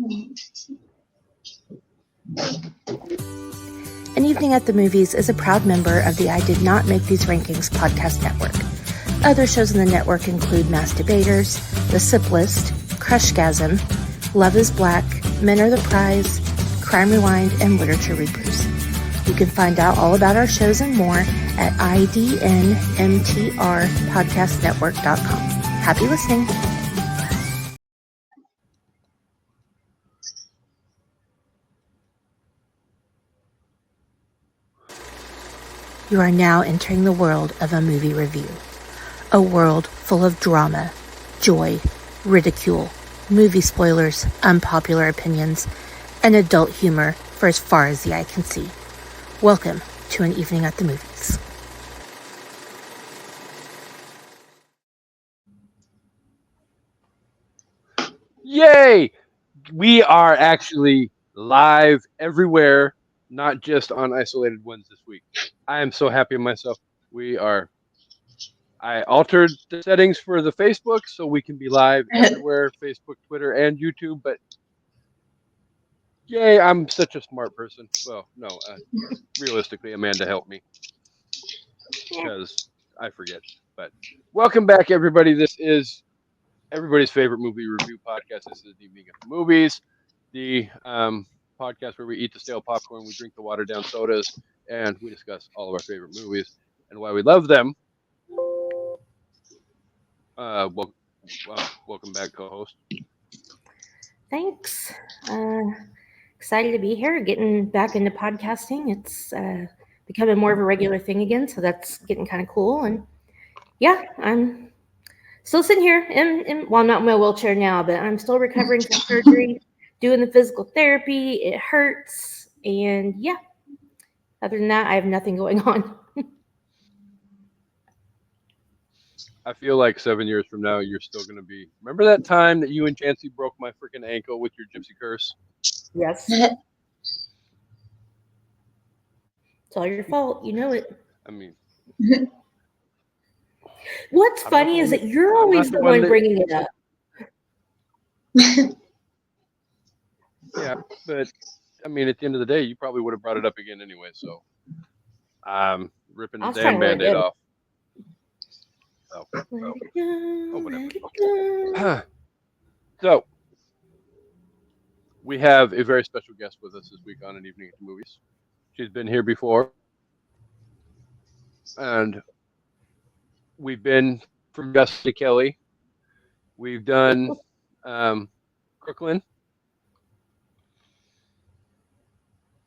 An Evening at the Movies is a proud member of the I Did Not Make These Rankings podcast network. Other shows in the network include Mass Debaters, The Sip List, Crushgasm, Love is Black, Men Are the Prize, Crime Rewind, and Literature Rebrews. You can find out all about our shows and more at IDNMTRPodcastNetwork.com. Happy listening. You are now entering the world of a movie review. A world full of drama, joy, ridicule, movie spoilers, unpopular opinions, and adult humor for as far as the eye can see. Welcome to An Evening at the Movies. Yay! We are actually live everywhere, not just on isolated ones this week. I am so happy with myself. I altered the settings for the Facebook so we can be live everywhere, Facebook, Twitter, and YouTube, but yay, I'm such a smart person. Well, no, realistically, Amanda helped me because I forget. But welcome back, everybody. This is everybody's favorite movie review podcast. This is the Evening at the Movies, the podcast where we eat the stale popcorn, we drink the watered down sodas, and we discuss all of our favorite movies and why we love them. Welcome back, co-host. Thanks. Excited to be here, getting back into podcasting. It's becoming more of a regular thing again, so that's getting kind of cool. And yeah, I'm still sitting here well, I'm not in my wheelchair now, but I'm still recovering from surgery, doing the physical therapy. It hurts. And yeah, other than that, I have nothing going on. I feel like 7 years from now, you're still going to be... Remember that time that you and Chancey broke my freaking ankle with your gypsy curse? Yes. It's all your fault. You know it. I mean... What's funny is that you're always the one bringing it up. Yeah, but I mean, at the end of the day, you probably would have brought it up again anyway, so I'm ripping the damn Band-Aid off. Whatever. So, we have a very special guest with us this week on An Evening at the Movies. She's been here before, and we've been from Gus to Kelly. We've done Crooklyn.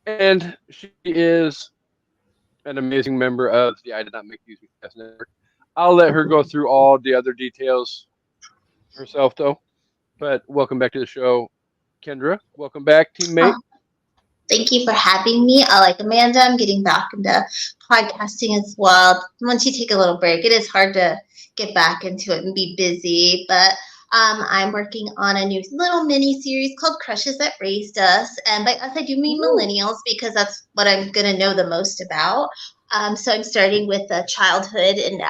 And she is an amazing member of the I Did Not Make These Podcast Network. I'll let her go through all the other details herself, though. But welcome back to the show, Kendra. Welcome back, teammate. Thank you for having me. I like Amanda. I'm getting back into podcasting as well. Once you take a little break, it is hard to get back into it and be busy. But I'm working on a new little mini series called Crushes That Raised Us. And by us, I do mean millennials because that's what I'm going to know the most about. So I'm starting with childhood and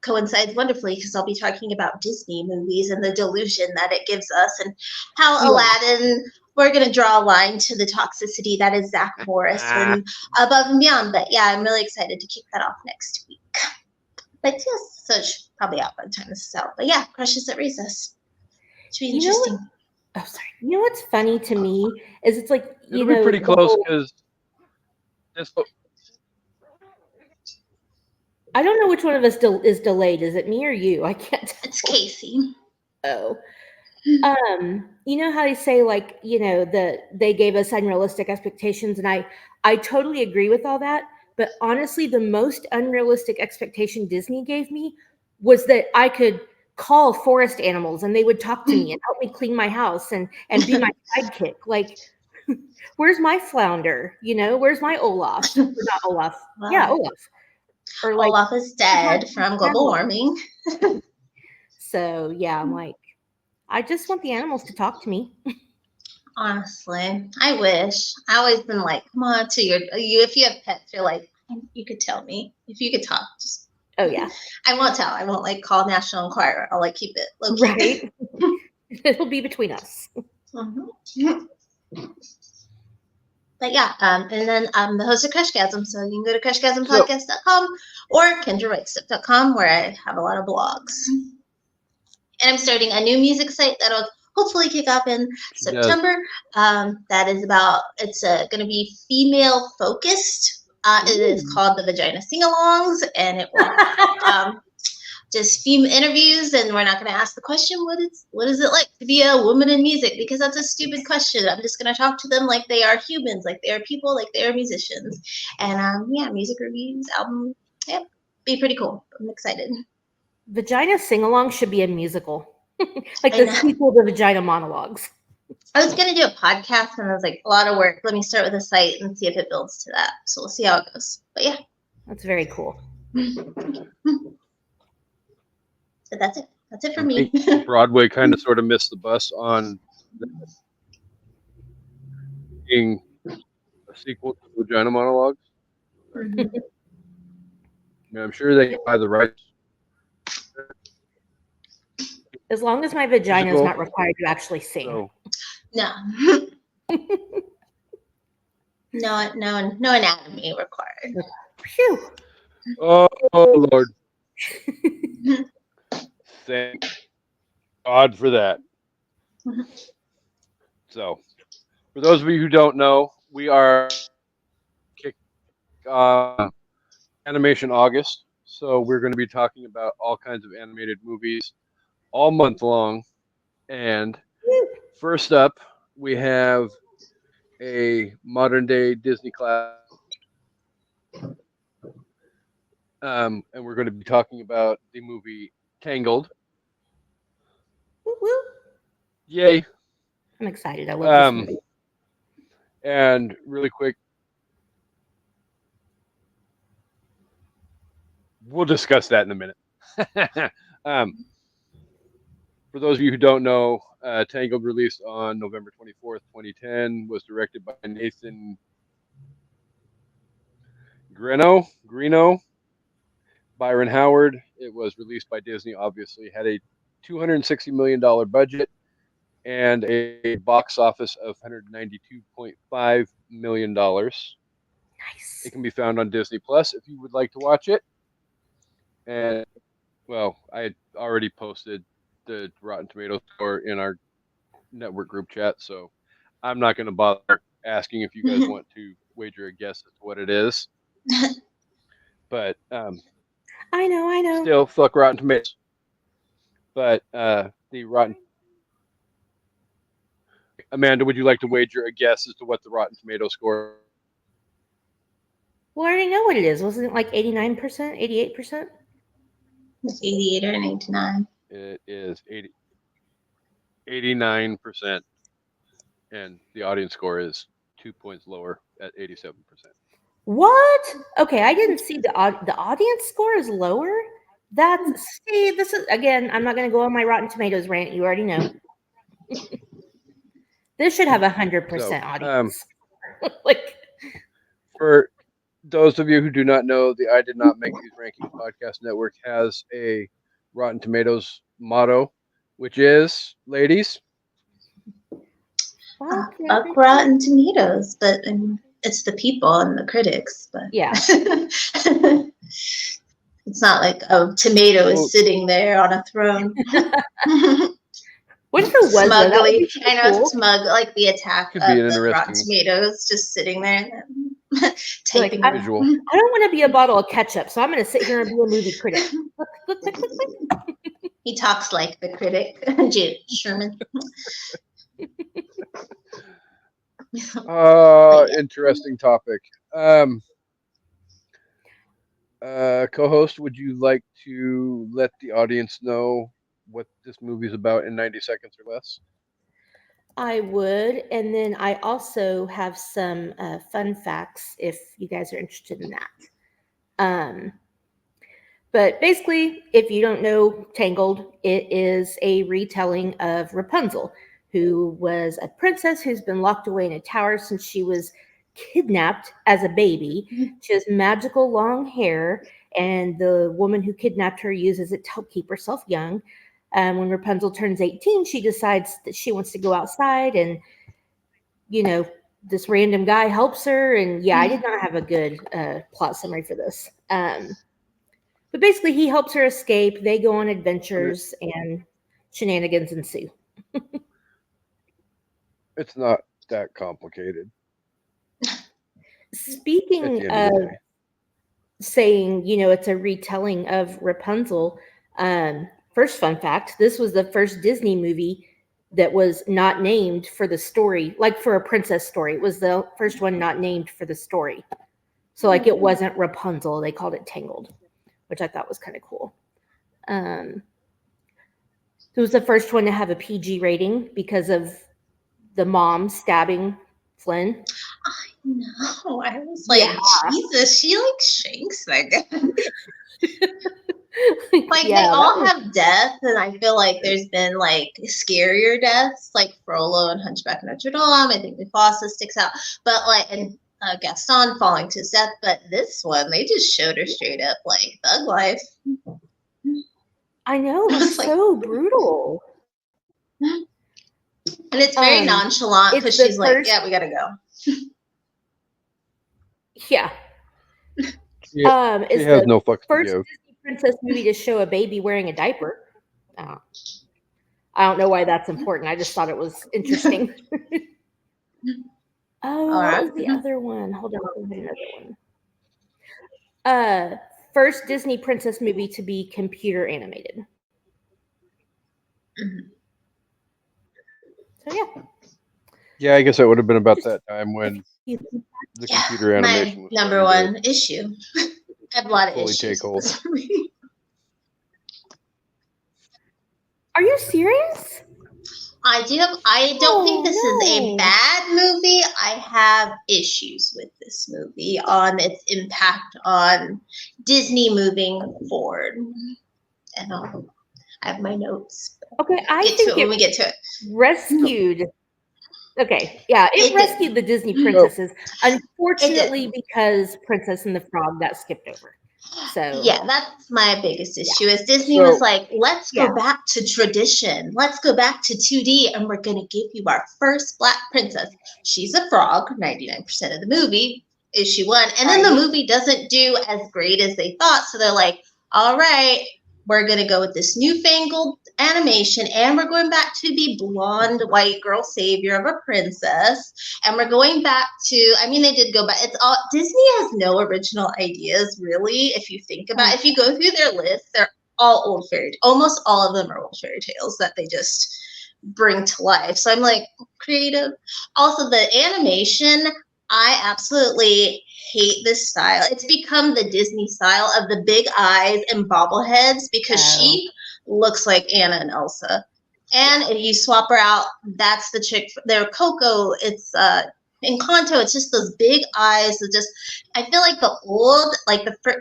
coincides wonderfully because I'll be talking about Disney movies and the delusion that it gives us and how Aladdin, we're going to draw a line to the toxicity that is Zach Morris and above and beyond. But yeah, I'm really excited to kick that off next week. But yes, so it's probably out by the time this is out. But yeah, Crushes That Raise Us. Should be interesting. You know what's funny to me is it's like, It'll be pretty close because I don't know which one of us is delayed. Is it me or you? I can't tell. It's Kasey. Oh. You know how they say, like, you know, they gave us unrealistic expectations, and I totally agree with all that. But honestly, the most unrealistic expectation Disney gave me was that I could call forest animals and they would talk to me and help me clean my house and be my sidekick. Like, where's my flounder? You know, where's my Olaf? Or not Olaf. Wow. Yeah, Olaf. Or like Olaf is dead from global warming. So yeah, I'm like, I just want the animals to talk to me. Honestly, I wish. I always been like, come on to you. If you have pets, you're like, you could tell me if you could talk. Just oh yeah. I won't tell. I won't like call National Enquirer. I'll like keep it low key. Right. It'll be between us. Mhm. But yeah, and then I'm the host of Crushgasm, so you can go to crushgasmpodcast.com or kendrawritestuff.com where I have a lot of blogs. And I'm starting a new music site that'll hopefully kick off in September. That is it's going to be female focused. It is called the Vagina Sing-Alongs, and it will just female interviews, and we're not going to ask the question, what is it like to be a woman in music? Because that's a stupid question. I'm just going to talk to them like they are humans, like they are people, like they are musicians. And music reviews, album, be pretty cool. I'm excited. Vagina Sing-Along should be a musical. Like the sequel to Vagina Monologues. I was going to do a podcast, and I was like, a lot of work. Let me start with a site and see if it builds to that. So we'll see how it goes. But yeah. That's very cool. So that's it. That's it for me. Broadway kind of sort of missed the bus on being a sequel to Vagina Monologues. Mhm. I mean, I'm sure they can buy the rights. As long as my vagina is not required to actually sing. So, No. No anatomy required. Phew. oh Lord. Thank God for that. So, for those of you who don't know, we are Animation August. So we're going to be talking about all kinds of animated movies all month long. And first up, we have a modern day Disney classic. And we're going to be talking about the movie Tangled. Woo-woo. Yay. I'm excited. I love this movie. And really quick, we'll discuss that in a minute. For those of you who don't know, Tangled released on November 24th, 2010, was directed by Nathan Greeno, Byron Howard. It was released by Disney, obviously, had a $260 million budget and a box office of $192.5 million. Nice. It can be found on Disney Plus if you would like to watch it. And, well, I had already posted the Rotten Tomatoes score in our network group chat, so I'm not going to bother asking if you guys want to wager a guess as to what it is. But I know. Still, fuck Rotten Tomatoes. But the Rotten... Amanda, would you like to wager a guess as to what the Rotten Tomato score? Well, I already know what it is. Wasn't it like 89%, 88%? It's 88 or 89. It is 89%, and the audience score is 2 points lower at 87%. What? Okay, I didn't see the audience score is lower. This is again. I'm not going to go on my Rotten Tomatoes rant. You already know. This should have 100% audience. Like, for those of you who do not know, the I Did Not Make These Rankings Podcast Network has a Rotten Tomatoes motto, which is, ladies, fuck Rotten Tomatoes, but it's the people and the critics. But yeah, it's not like a tomato is sitting there on a throne. What if it was smugly? So I know cool. It's smug, like the attack of the Rotten Tomatoes, just sitting there typing. Like, I don't want to be a bottle of ketchup, so I'm going to sit here and be a movie critic. He talks like the critic, Sherman. Interesting topic. Co-host, would you like to let the audience know what this movie is about in 90 seconds or less? I would, and then I also have some fun facts if you guys are interested in that. But basically, if you don't know Tangled, it is a retelling of Rapunzel, who was a princess who's been locked away in a tower since she was kidnapped as a baby. She has magical long hair, and the woman who kidnapped her uses it to help keep herself young. When Rapunzel turns 18, she decides that she wants to go outside, and this random guy helps her. And I did not have a good plot summary for this. But basically, he helps her escape. They go on adventures, and shenanigans ensue. It's not that complicated. Speaking of saying, it's a retelling of Rapunzel, first fun fact, this was the first Disney movie that was not named for the story, like for a princess story. It was the first one not named for the story. So it wasn't Rapunzel. They called it Tangled, which I thought was kind of cool. It was the first one to have a PG rating because of the mom stabbing Flynn. I know. I was like, Jesus, she shanks that guy. They all have death, and I feel like there's been scarier deaths, like Frollo and Hunchback of Notre Dame. I think Mufasa sticks out, but and Gaston falling to his death. But this one, they just showed her straight up thug life. I know, it was so brutal. And it's very nonchalant because she's like, "Yeah, we gotta go." Yeah. She has no fucks to give. Disney princess movie to show a baby wearing a diaper. I don't know why that's important. I just thought it was interesting. What was the other one? Hold on, another one. First Disney princess movie to be computer animated. Mm-hmm. So yeah, I guess that would have been about that time when the computer animation was number one issue. I have a lot of issues. Take hold. Are you serious? I do. I don't think this is a bad movie. I have issues with this movie on its impact on Disney moving forward. And I have my notes. Okay, I think when we get to it. Rescued. Okay, yeah, it rescued the Disney princesses. Unfortunately, because Princess and the Frog got skipped over. So yeah, that's my biggest issue. Is Disney was like, let's go back to tradition. Let's go back to 2D, and we're gonna give you our first Black princess. She's a frog. 99% of the movie. Issue 1, and then the movie doesn't do as great as they thought. So they're like, all right, we're going to go with this newfangled animation, and we're going back to the blonde white girl savior of a princess. And we're going back to, they did go back. It's all, Disney has no original ideas, really. If you think about if you go through their list, they're all old almost all of them are old fairy tales that they just bring to life. So I'm like, creative. Also, the animation, I absolutely hate this style. It's become the Disney style of the big eyes and bobbleheads because she looks like Anna and Elsa. And if you swap her out, that's the chick. They're Coco. It's Encanto. It's just those big eyes. I feel like the old,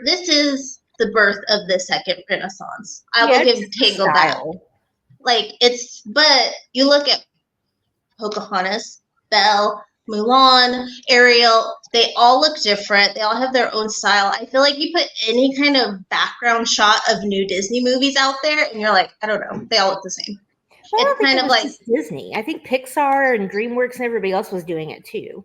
this is the birth of the second Renaissance. I will give Tangled that. But you look at Pocahontas, Belle, Mulan, Ariel, they all look different. They all have their own style. I feel like you put any kind of background shot of new Disney movies out there, and you're like, I don't know, they all look the same. It's kind of like Disney. I think Pixar and DreamWorks and everybody else was doing it too.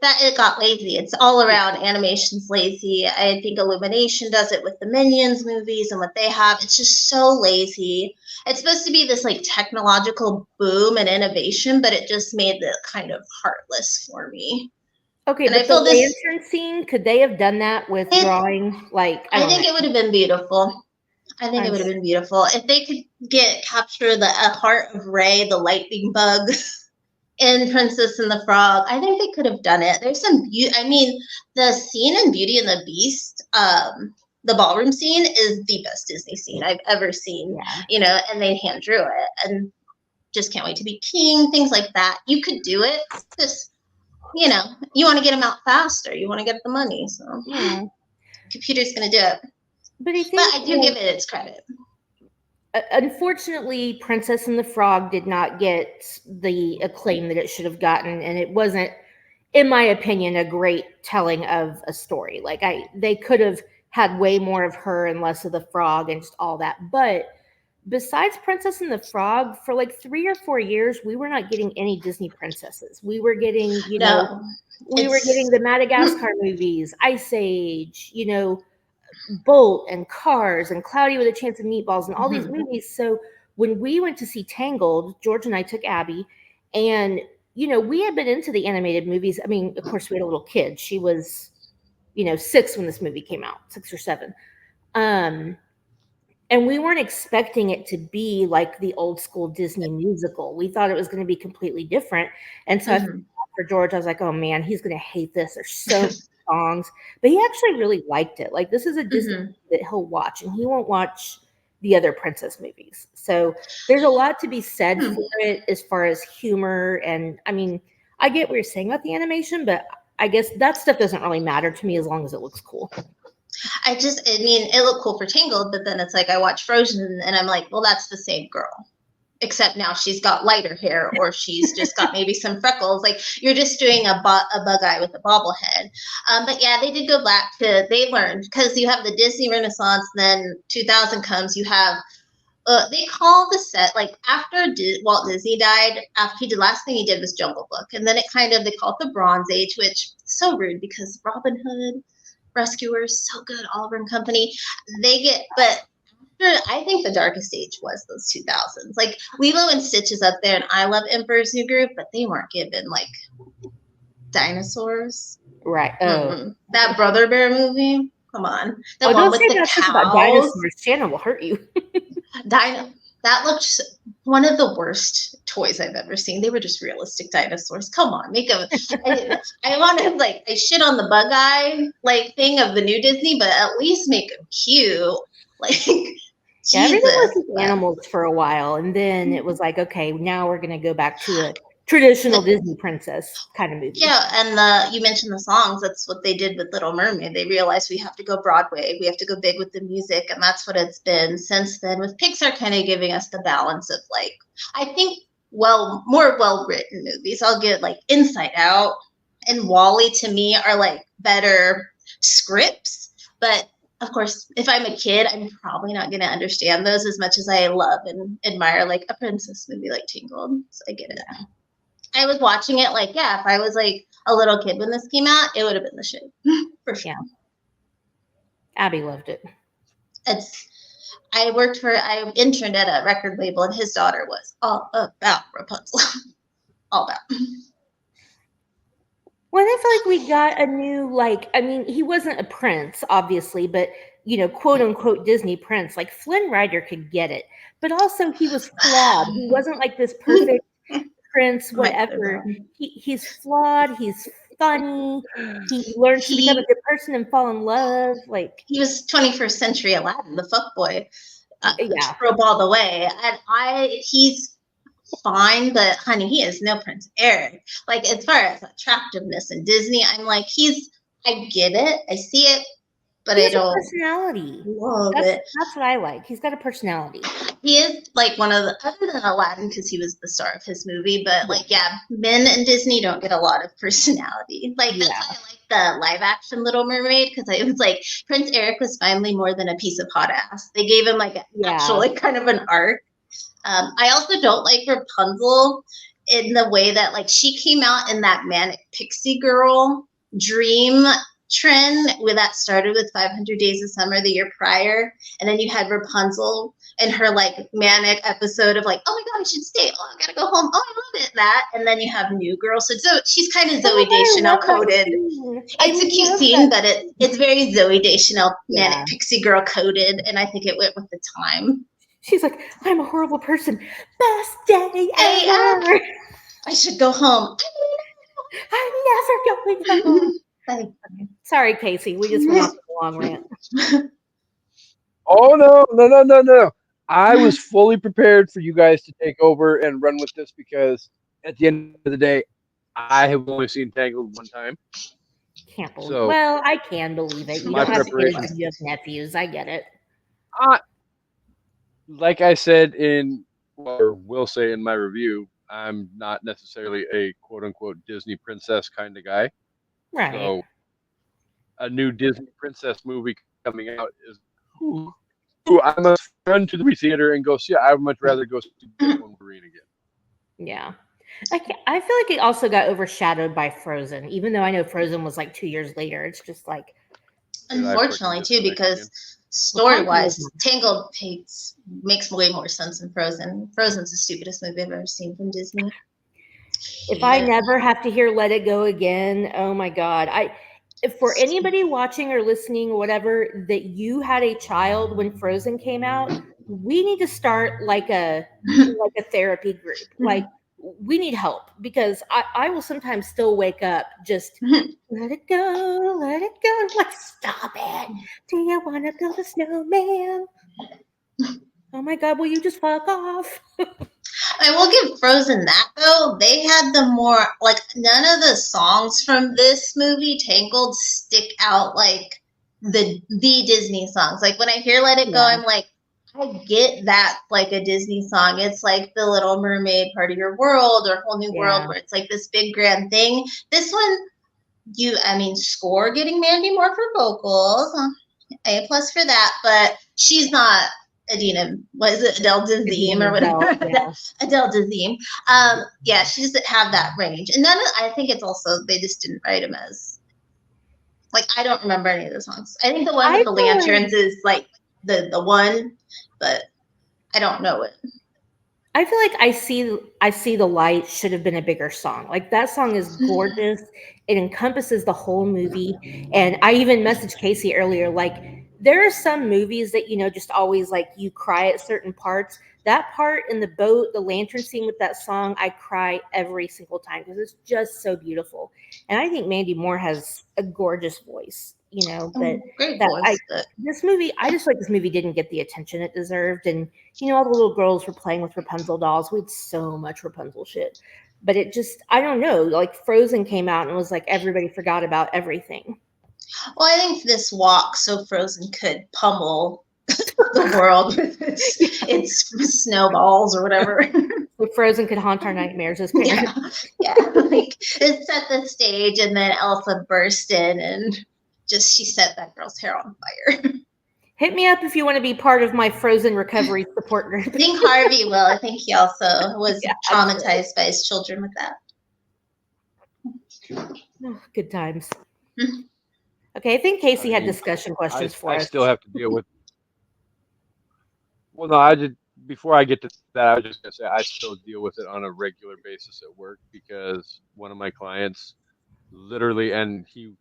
That it got lazy. It's all around animation's lazy. I think Illumination does it with the Minions movies and what they have. It's just so lazy. It's supposed to be this technological boom and innovation, but it just made it kind of heartless for me. Okay, but the lantern scene, could they have done that with drawing? I think it would have been beautiful. I think it would have been beautiful if they could capture the heart of Ray, the lightning bug. In Princess and the Frog, I think they could have done it. There's some beauty. The scene in Beauty and the Beast, the ballroom scene is the best Disney scene I've ever seen. Yeah. And they hand drew it, and just can't wait to be king. Things like that. You could do it. Just you want to get them out faster. You want to get the money. So computer's gonna do it. But I do give it its credit. Unfortunately, Princess and the Frog did not get the acclaim that it should have gotten, and it wasn't, in my opinion, a great telling of a story. They could have had way more of her and less of the frog and just all that. But besides Princess and the Frog, for like 3 or 4 years, we were not getting any Disney princesses. We were getting, No, we were getting the Madagascar movies, Ice Age, Bolt and Cars and Cloudy with a Chance of Meatballs and all these movies. So when we went to see Tangled, George and I took Abby, and we had been into the animated movies. I mean, of course, we had a little kid. She was, 6 when this movie came out, 6 or 7. And we weren't expecting it to be like the old school Disney musical. We thought it was going to be completely different. And so I felt for George, I was like, oh man, he's going to hate this. There's so many songs. But he actually really liked it. Like, this is a Disney movie that he'll watch, and he won't watch the other princess movies. So there's a lot to be said for it as far as humor. And I mean, I get what you're saying about the animation, but I guess that stuff doesn't really matter to me as long as it looks cool. It looked cool for Tangled, but then it's like I watch Frozen and I'm like, well, that's the same girl, except now she's got lighter hair, or she's just got maybe some freckles. Like, you're just doing a bug eye with a bobblehead. But yeah, they did go back to, they learned, because you have the Disney Renaissance, then 2000 comes, you have, they call the set, like, after Walt Disney died, after he did, last thing he did was Jungle Book. And then they call it the Bronze Age, which is so rude because Robin Hood, Rescuers, so good, Oliver and Company. But I think the darkest age was those 2000s. Like, Lilo and Stitch is up there, and I love Emperor's New Groove, but they weren't given like dinosaurs. Right. Oh, that Brother Bear movie. Come on, the one don't with say the that cows. about dinosaurs. Shannon will hurt you. That looked one of the worst toys I've ever seen. They were just realistic dinosaurs. Come on, make them. I want to I shit on the bug eye thing of the new Disney, but at least make them cute. Yeah, everything was with animals for a while, and then it was like, okay, now we're gonna go back to a traditional Disney princess kind of movie. Yeah, and you mentioned the songs. That's what they did with Little Mermaid. They realized we have to go Broadway. We have to go big with the music, and that's what it's been since then. With Pixar kind of giving us the balance of I think more well-written movies. I'll get Inside Out and WALL-E to me are better scripts, but of course, if I'm a kid, I'm probably not going to understand those as much as I love and admire a princess movie like Tangled. So I get it. I was watching it if I was a little kid when this came out, it would have been the shit for sure. Yeah. Abby loved it. I interned at a record label, and his daughter was all about Rapunzel. All about. Well, I feel like we got a new, he wasn't a prince, obviously, but, quote unquote Disney prince. Flynn Rider could get it, but also he was flawed. He wasn't this perfect prince, whatever. He's flawed. He's funny. He learns to become a good person and fall in love. He was 21st century Aladdin, the fuckboy. Yeah. Trope all the way. And he's fine, but honey, he is no Prince Eric. As far as attractiveness in Disney, I'm I get it, I see it, but I don't. Personality. Love it. That's what I like. He's got a personality. He is one of the, other than Aladdin, because he was the star of his movie, but men in Disney don't get a lot of personality. That's why I like the live action Little Mermaid, because it was Prince Eric was finally more than a piece of hot ass. They gave him actual kind of an arc. I also don't like Rapunzel in the way that she came out in that manic pixie girl dream trend, where that started with 500 Days of Summer the year prior, and then you had Rapunzel and her manic episode of oh my god, I should stay, oh I gotta go home, oh I love it, that, and then you have New Girl, so she's kind of Zooey Deschanel coded. It's a cute scene, but it's very Zooey Deschanel manic pixie girl coded, and I think it went with the time. She's I'm a horrible person. Best day ever. I should go home. I'm never going home. Sorry, Kasey. We just went off a long rant. Oh, no. I was fully prepared for you guys to take over and run with this, because at the end of the day, I have only seen Tangled one time. Can't believe it. Well, I can believe it. You don't have kids and you have nephews. I get it. Like I said or will say in my review, I'm not necessarily a quote-unquote Disney princess kind of guy. Right. So a new Disney princess movie coming out is who I must run to the movie theater and go see it. I would much rather go see this one Wolverine again. Yeah. I feel like it also got overshadowed by Frozen, even though I know Frozen was like 2 years later. It's just like, unfortunately too, because story-wise, Tangled makes way more sense than Frozen. Frozen's the stupidest movie I've ever seen from Disney. If I never have to hear Let It Go again, oh my God. If for anybody watching or listening or whatever, that you had a child when Frozen came out, we need to start like a therapy group. Like, we need help, because I will sometimes still wake up just let it go, let it go. Like, stop it. Do you want to build a snowman? Oh my God, will you just fuck off? I will give Frozen that, though. They had the more, like, none of the songs from this movie, Tangled, stick out like the Disney songs. Like, when I hear Let It Go, I'm like, I get that, like, a Disney song. It's like The Little Mermaid, Part of Your World, or Whole New World, where it's like this big grand thing. This one, score getting Mandy Moore for vocals. A+ for that, but she's not Adele Dazeem or whatever. Adele Dazeem. She doesn't have that range. And I think it's also, they just didn't write them as, like, I don't remember any of the songs. I think the one with the lanterns is like the one, but I don't know it. I feel like I See the Light should have been a bigger song. Like, that song is gorgeous. It encompasses the whole movie. And I even messaged Kasey earlier, like, there are some movies that, just always, like, you cry at certain parts. That part in the boat, the lantern scene with that song, I cry every single time because it's just so beautiful. And I think Mandy Moore has a gorgeous voice, but great voice. This movie, I just like this movie didn't get the attention it deserved. And, all the little girls were playing with Rapunzel dolls. We had so much Rapunzel shit. But it just, I don't know, like, Frozen came out and it was like everybody forgot about everything. Well, I think this walk so Frozen could pummel the world with its snowballs or whatever. So Frozen could haunt our nightmares as parents. Yeah. Like, it set the stage, and then Elsa burst in and she set that girl's hair on fire. Hit me up if you want to be part of my Frozen recovery support group. I think Harvey will. I think he also was traumatized by his children with that. Oh, good times. Okay, I think Kasey had discussion questions for us. I still have to deal with. Well, no, before I get to that, I was just gonna say I still deal with it on a regular basis at work, because one of my clients literally, and he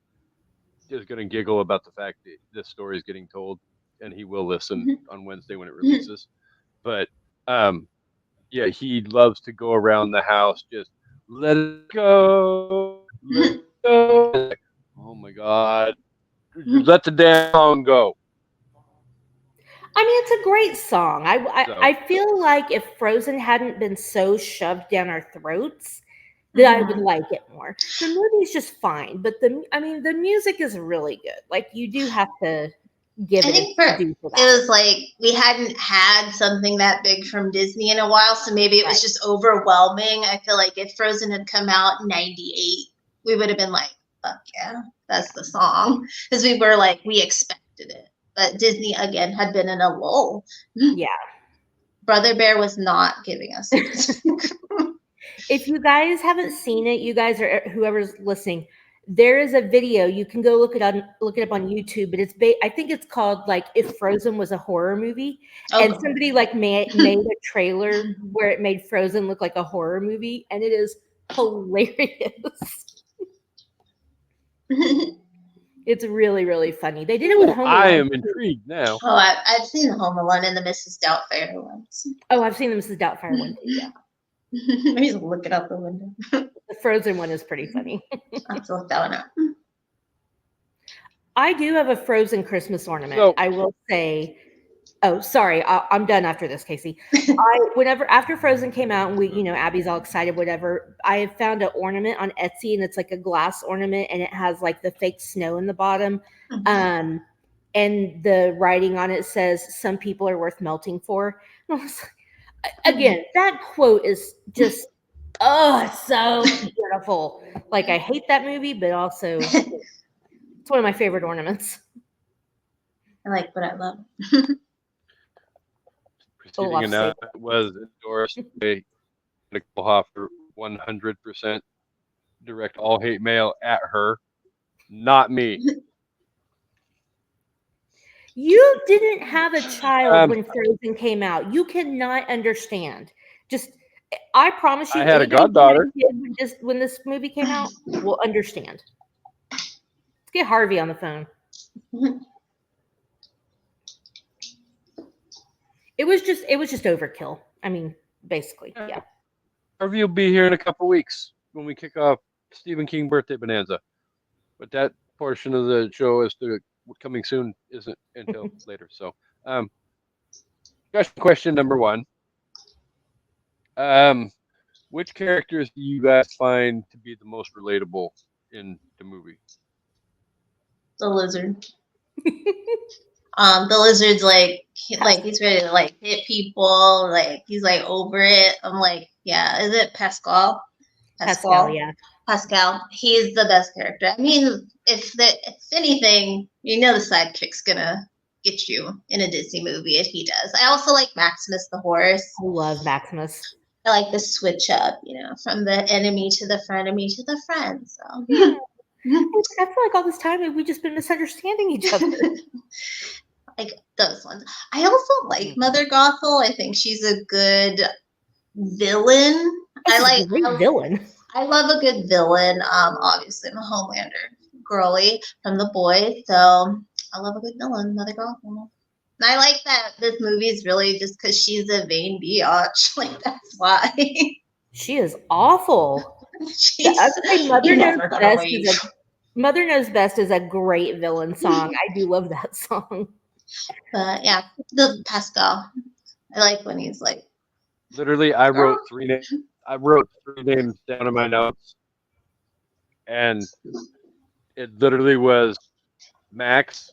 is gonna giggle about the fact that this story is getting told, and he will listen on Wednesday when it releases. But he loves to go around the house just let it go, let it go. Oh my God. Let the damn song go. I mean, it's a great song. I feel like if Frozen hadn't been so shoved down our throats, that I would like it more. The movie's just fine, but the music is really good. Like, you do have to give it a due for that. It was like we hadn't had something that big from Disney in a while, so maybe it was just overwhelming. I feel like if Frozen had come out in 98, we would have been like, fuck yeah, that's the song. Because we were like, we expected it. But Disney, again, had been in a lull. Yeah. Brother Bear was not giving us it. If you guys haven't seen it, you guys or whoever's listening, there is a video. You can go look it up on YouTube. But I think it's called, like, If Frozen Was a Horror Movie. And somebody made a trailer where it made Frozen look like a horror movie, and it is hilarious. It's really, really funny. They did it with Home Alone. I am intrigued now. Oh, I've seen the Home Alone and the Mrs. Doubtfire ones. Oh, I've seen the Mrs. Doubtfire one too, yeah. He's looking out the window. The Frozen one is pretty funny. I have to look that one up. I do have a Frozen Christmas ornament. I will say. Oh, sorry. I'm done after this, Kasey. After Frozen came out and we, Abby's all excited, whatever, I have found an ornament on Etsy, and it's like a glass ornament, and it has like the fake snow in the bottom. And the writing on it says, "Some people are worth melting for." And I was like, again, that quote is just, so beautiful. Like, I hate that movie, but also it's one of my favorite ornaments. I like what I love. Seating and that was endorsed by Nicole Hoffer 100%. Direct all hate mail at her, not me. You didn't have a child when Frozen came out. You cannot understand. Just, I promise you, I had a anybody who had goddaughter. kid when this movie came out will understand. Let's get Harvey on the phone. It was just overkill. I mean, basically, yeah. Harvey will be here in a couple weeks when we kick off Stephen King birthday bonanza. But that portion of the show is coming soon isn't until later. So, question number 1. Which characters do you guys find to be the most relatable in the movie? The lizard. The lizard's like he's ready to like hit people, like he's like over it. I'm like, yeah, is it Pascal? Pascal, yeah. Pascal. He's the best character. I mean, if anything, you know the sidekick's gonna get you in a Disney movie if he does. I also like Maximus the horse. I love Maximus. I like the switch up, from the enemy to the frenemy to the friend. So yeah. I feel like all this time we've just been misunderstanding each other. Like those ones. I also like Mother Gothel. I think she's a good villain. Villain. I love a good villain. Obviously I'm a Homelander girly from The Boys, so I love a good villain, Mother Gothel. And I like that this movie is really just because she's a vain biatch. Like that's why. She is awful. Mother Knows Best is a great villain song. I do love that song. But yeah, the Pascal. I like when he's like. Literally, I wrote 3 names. I wrote 3 names down in my notes, and it literally was Max,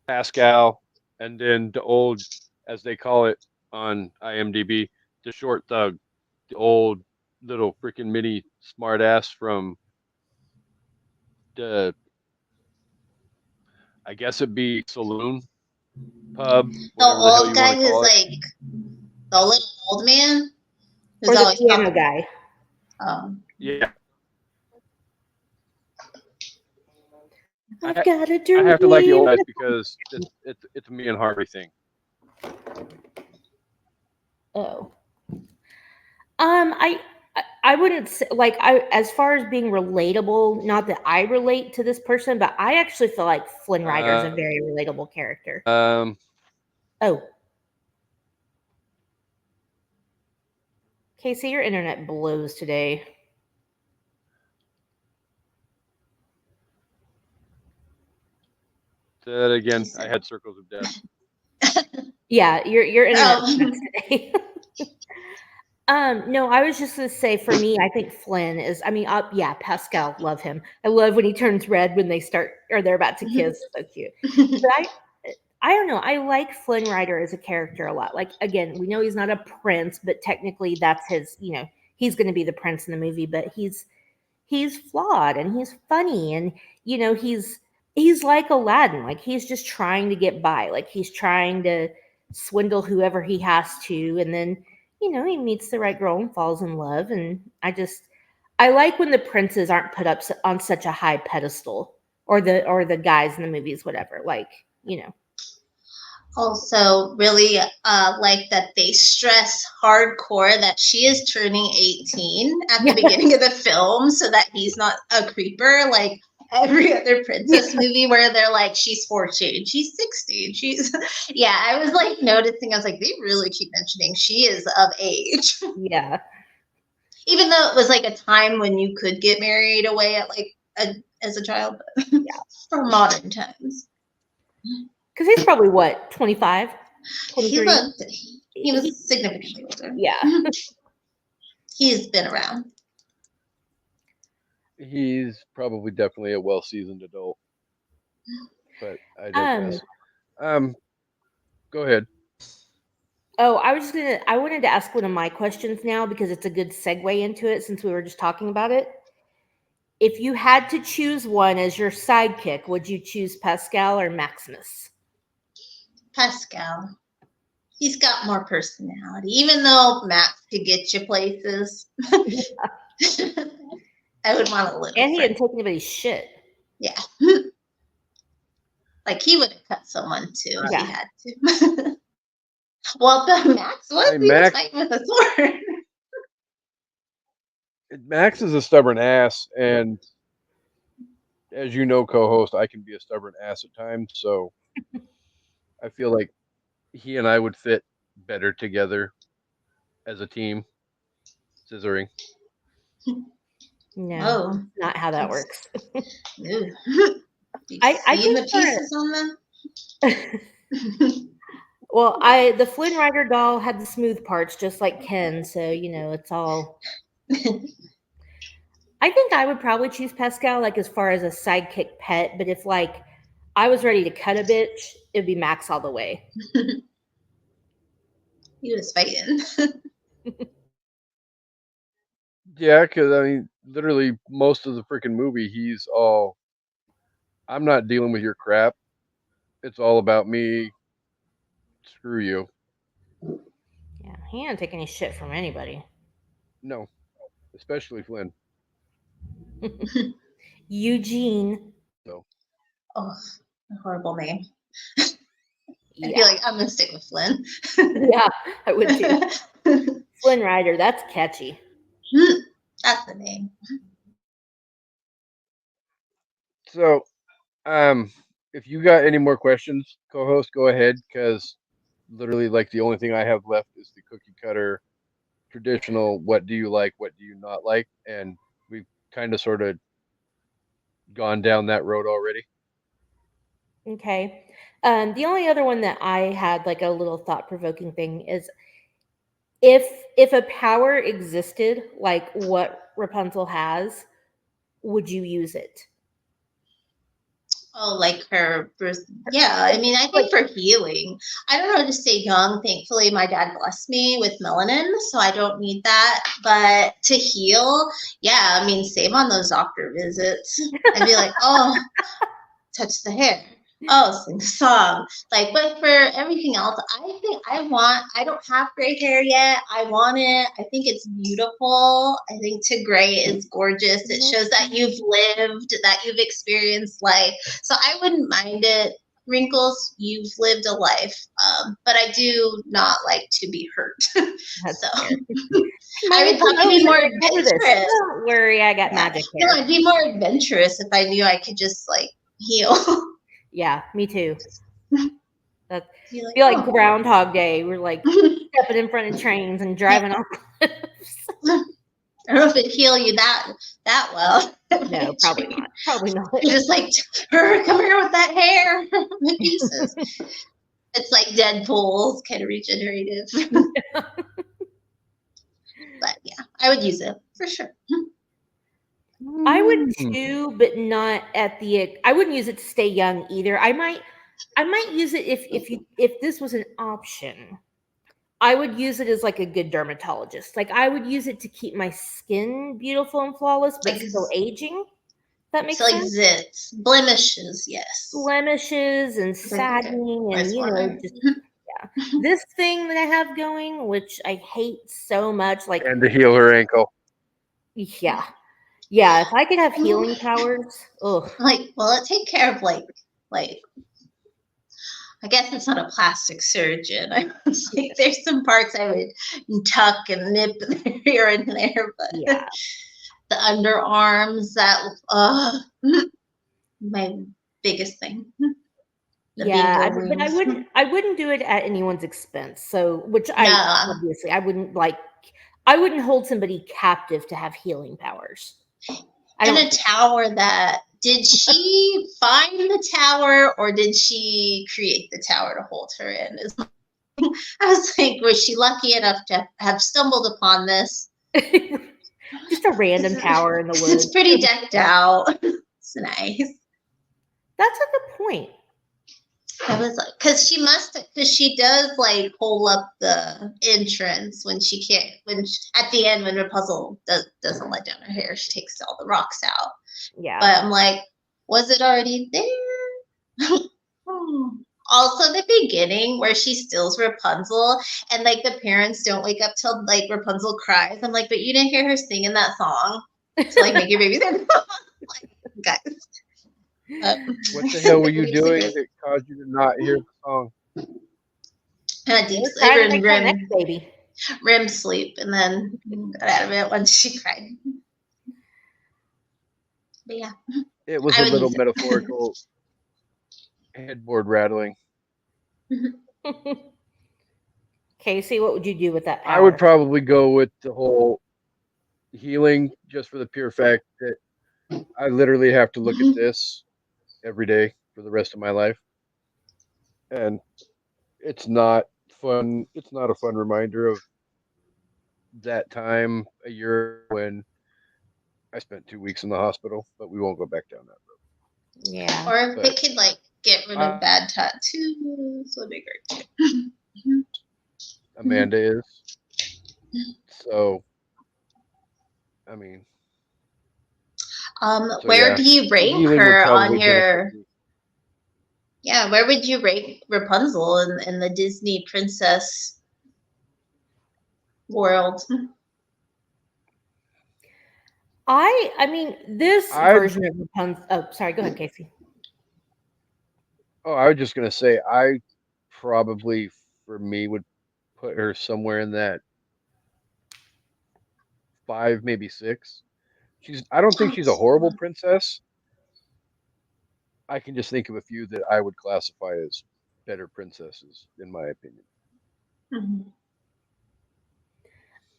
Pascal, and then the old, as they call it on IMDb, the short thug, the old little freaking mini smartass from the, I guess it'd be saloon, pub. The old guy who's like the little old man, who's or the piano guy. Yeah. I've got a dream. I have to like the old guys because it's a me and Harvey thing. Oh. I wouldn't say, like, as far as being relatable, not that I relate to this person, but I actually feel like Flynn Rider is a very relatable character. Oh. Kasey, your internet blows today. Say that again. I had circles of death. Yeah, your internet sucks today. No, I was just going to say, for me, I think Flynn is, Pascal, love him. I love when he turns red when they're about to kiss. So cute. But I don't know. I like Flynn Rider as a character a lot. Like, again, we know he's not a prince, but technically that's his, he's going to be the prince in the movie, but he's flawed and he's funny and, he's like Aladdin. Like, he's just trying to get by. Like, he's trying to swindle whoever he has to. And then, he meets the right girl and falls in love. And I like when the princes aren't put up on such a high pedestal, or the guys in the movies, whatever. Like, Also, really like that they stress hardcore that she is turning 18 at the beginning of the film, so that he's not a creeper like every other princess movie where they're like, she's 14, she's 16, I was like noticing, I was like, they really keep mentioning she is of age. Yeah. Even though it was like a time when you could get married away at as a child, for modern times. Because he's probably, what, 25? 23? He was significantly older. Yeah. He's been around. He's probably definitely a well-seasoned adult. But I digress. Go ahead. Oh, I wanted to ask one of my questions now because it's a good segue into it since we were just talking about it. If you had to choose one as your sidekick, would you choose Pascal or Maximus? Pascal. He's got more personality, even though Max could get you places. I would want a little. And he friend. didn't take anybody's shit. Yeah. Like he would have cut someone too if he had to. Well, the Max was. He was fighting with a sword. Max is a stubborn ass, and as you know, co-host, I can be a stubborn ass at times. So I feel like he and I would fit better together as a team. Scissoring. No, not how that works. I seen the pieces on them. Well, the Flynn Rider doll had the smooth parts, just like Ken. So it's all. I think I would probably choose Pascal, like as far as a sidekick pet. But if like I was ready to cut a bitch, it'd be Max all the way. He was fighting. Yeah, because I mean, literally most of the freaking movie, he's all, I'm not dealing with your crap. It's all about me. Screw you. Yeah, he didn't take any shit from anybody. No, especially Flynn. Eugene. So. Oh, a horrible name. I feel like I'm gonna stick with Flynn. Yeah, I would too. Flynn Rider, that's catchy. That's the name. So, if you got any more questions, co-host, go ahead, because literally, like, the only thing I have left is the cookie cutter, traditional, what do you like, what do you not like, and we've kind of sort of gone down that road already. Okay. The only other one that I had, like a little thought-provoking thing, is if a power existed like what Rapunzel has, would you use it? Oh, like her birth. Yeah, I mean, I think for healing. I don't know how to stay young. Thankfully, my dad blessed me with melanin, so I don't need that. But to heal, yeah, I mean, save on those doctor visits. I'd be like, oh, touch the hair. Oh, sing the song. Like, but for everything else, I think I don't have gray hair yet. I want it. I think it's beautiful. I think to gray is gorgeous. It shows that you've lived, that you've experienced life. So I wouldn't mind it. Wrinkles, you've lived a life. But I do not like to be hurt. So I would probably be more adventurous. Don't worry, I got magic hair. No, I'd be more adventurous if I knew I could just like heal. Yeah, me too. That'd be like Groundhog Day. We're like stepping in front of trains and driving off cliffs. I don't know if it'd heal you that well. No, probably not. Probably not. You're just like, come here with that hair. The pieces. It's like Deadpool's kind of regenerative. But yeah, I would use it for sure. I would too, but not at the. I wouldn't use it to stay young either. I might use it if this was an option. I would use it as like a good dermatologist. Like I would use it to keep my skin beautiful and flawless, but still aging. That makes sense. Like zits, blemishes, yes. Blemishes and sagging, and just this thing that I have going, which I hate so much, like and to heal her ankle. Yeah, if I could have healing powers, it take care of like I guess it's not a plastic surgeon. I was like, there's some parts I would tuck and nip here and there, but the underarms, that my biggest thing. But I wouldn't do it at anyone's expense. So, obviously I wouldn't hold somebody captive to have healing powers. And a tower did she find the tower or did she create the tower to hold her in? I was like, was she lucky enough to have stumbled upon this? Just a random tower in the woods. It's pretty decked out. It's nice. That's a good point. I was like, because she does like hold up the entrance when she can't, at the end when Rapunzel doesn't let down her hair, she takes all the rocks out. Yeah. But I'm like, was it already there? Also, the beginning where she steals Rapunzel and like the parents don't wake up till like Rapunzel cries. I'm like, but you didn't hear her singing that song to like make your baby sing. Like, guys. What the hell were you doing that caused you to not hear the song? Deep We're sleep trying to and make that next baby. REM sleep, and then got out of it once she cried. But yeah, It was I a would little use it. metaphorical headboard rattling. Kasey, what would you do with that power? I would probably go with the whole healing, just for the pure fact that I literally have to look at this every day for the rest of my life. And it's not fun. It's not a fun reminder of that time a year when I spent 2 weeks in the hospital, but we won't go back down that road. Yeah. Or if it could like get rid of bad tattoos, would be great too. Amanda is. So, I mean. Where do you rate healing would her on probably your? benefit me. Yeah, where would you rate Rapunzel in the Disney princess world? I mean, this version of Rapunzel. Oh, sorry. Go ahead, Kasey. Oh, I was just gonna say, I probably, for me, would put her somewhere in that 5, maybe 6. I don't think she's a horrible princess. I can just think of a few that I would classify as better princesses, in my opinion. Mm-hmm.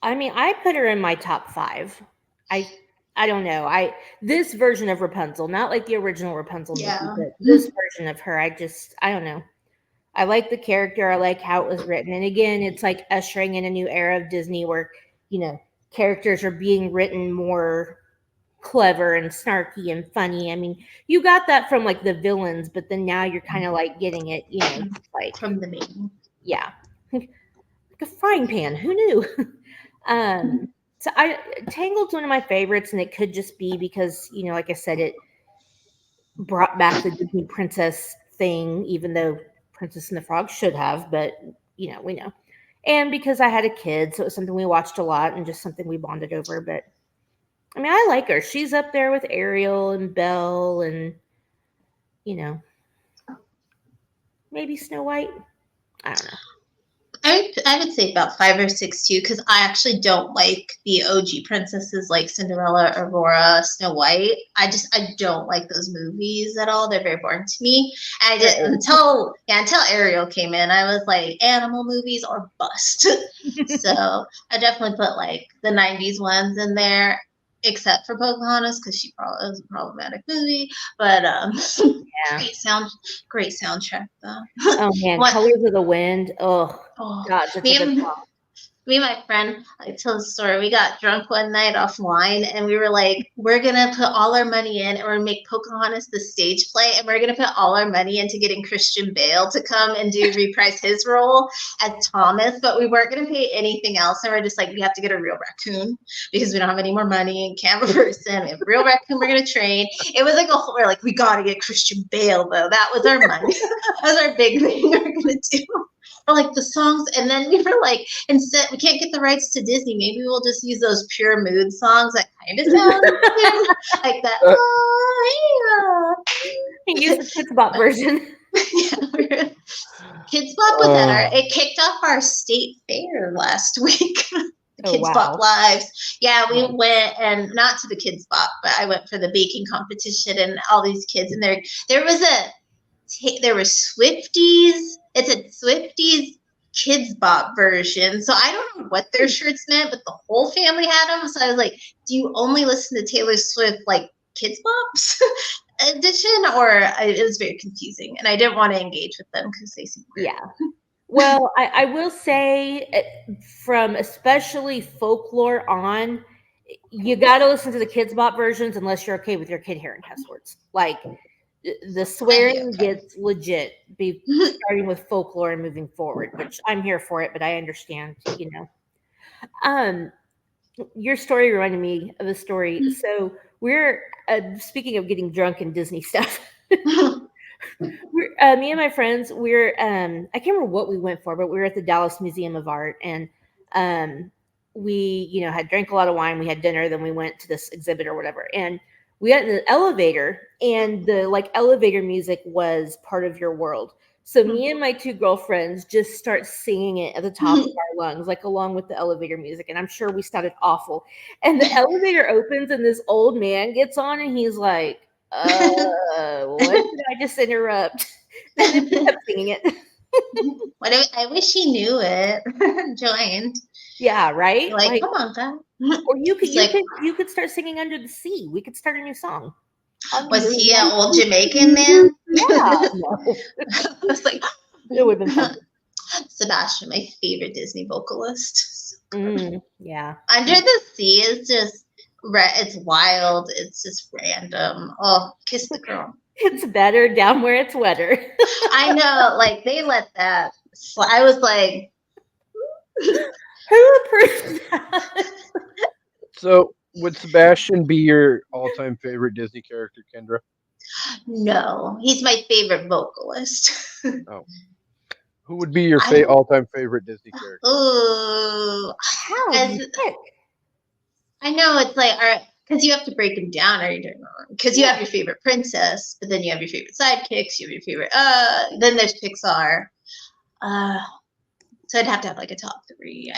I mean, I put her in my top 5. I don't know. This version of Rapunzel, not like the original Rapunzel movie, but this version of her, I don't know. I like the character. I like how it was written. And again, it's like ushering in a new era of Disney where, characters are being written more clever and snarky and funny. I mean, you got that from like the villains, but then now you're kind of like getting it, like from the main. Yeah. Like a frying pan. Who knew? So Tangled's one of my favorites, and it could just be because, like I said, it brought back the Disney princess thing, even though Princess and the Frog should have, but we know. And because I had a kid, so it was something we watched a lot and just something we bonded over. But I mean, I like her. She's up there with Ariel and Belle and maybe Snow White. I don't know. I would say about 5 or 6 too, because I actually don't like the OG princesses like Cinderella, Aurora, Snow White. I don't like those movies at all. They're very boring to me. And I did until Ariel came in. I was like, animal movies or bust. So I definitely put like the 90s ones in there, except for Pocahontas because she probably was a problematic movie. But great soundtrack though. Oh man, Colors of the Wind. Oh God, such a good song. Me and my friend, I tell the story. We got drunk one night off wine, and we were like, "We're gonna put all our money in, and we're gonna make Pocahontas the stage play, and we're gonna put all our money into getting Christian Bale to come and reprise his role as Thomas, but we weren't gonna pay anything else. And we're just like, we have to get a real raccoon because we don't have any more money and can't have a person. We have a real raccoon. We're gonna train. It was like we're like, we gotta get Christian Bale though. That was our money. That was our big thing we were gonna do." Or like the songs, and then we were like, instead we can't get the rights to Disney, maybe we'll just use those pure mood songs that kind of sound like that. Use the Kids Bop version. Kids Bop was it kicked off our state fair last week. Kids Bop Lives. Yeah, we went, and not to the Kids Bop, but I went for the baking competition, and all these kids, and there were Swifties. It's a Swifties Kids Bop version. So I don't know what their shirts meant, but the whole family had them. So I was like, do you only listen to Taylor Swift like Kids Bops edition? Or it was very confusing. And I didn't want to engage with them because they seem weird. Yeah. Well, I will say from especially folklore on, you got to listen to the Kids Bop versions unless you're okay with your kid hearing cuss words. Like, the swearing gets legit, starting with folklore and moving forward, which I'm here for it, but I understand, Your story reminded me of a story. So we're, speaking of getting drunk and Disney stuff, Me and my friends, we're I can't remember what we went for, but we were at the Dallas Museum of Art, and we, had drank a lot of wine. We had dinner, then we went to this exhibit or whatever, and we got in the elevator, and the elevator music was Part of Your World. So me and my two girlfriends just start singing it at the top of our lungs, along with the elevator music. And I'm sure we sounded awful. And the elevator opens, and this old man gets on, and he's like, what did I just interrupt? And then we kept singing it. I wish he knew it. Joined. Yeah, right. Come on, guys. Or you could start singing Under the Sea. We could start a new song. Was he an old Jamaican man? Yeah. No. I was like, it would have been fun. Sebastian, my favorite Disney vocalist. Yeah. Under the Sea is just, it's wild. It's just random. Oh, Kiss the Girl. It's better down where it's wetter. I know. They let that. I was like, who approved that? So, would Sebastian be your all-time favorite Disney character, Kendra? No, he's my favorite vocalist. Oh. Who would be your all-time favorite Disney character? Ooh. How do you pick? I know, it's because you have to break them down. Are you doing wrong? Because you have your favorite princess, but then you have your favorite sidekicks. You have your favorite. Then there's Pixar. So I'd have to have a top 3.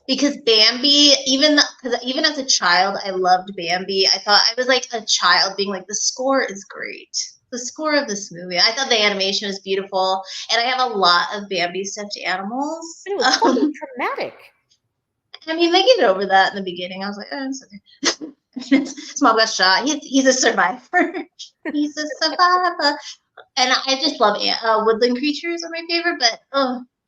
Because Bambi, even as a child, I loved Bambi. I thought I was a child being the score is great. The score of this movie, I thought the animation was beautiful, and I have a lot of Bambi stuffed animals. But it was totally traumatic. I mean, they get over that in the beginning. I was like, oh, it's okay. Small Gus Shaw, he's a survivor. He's a survivor. And I just love woodland creatures are my favorite,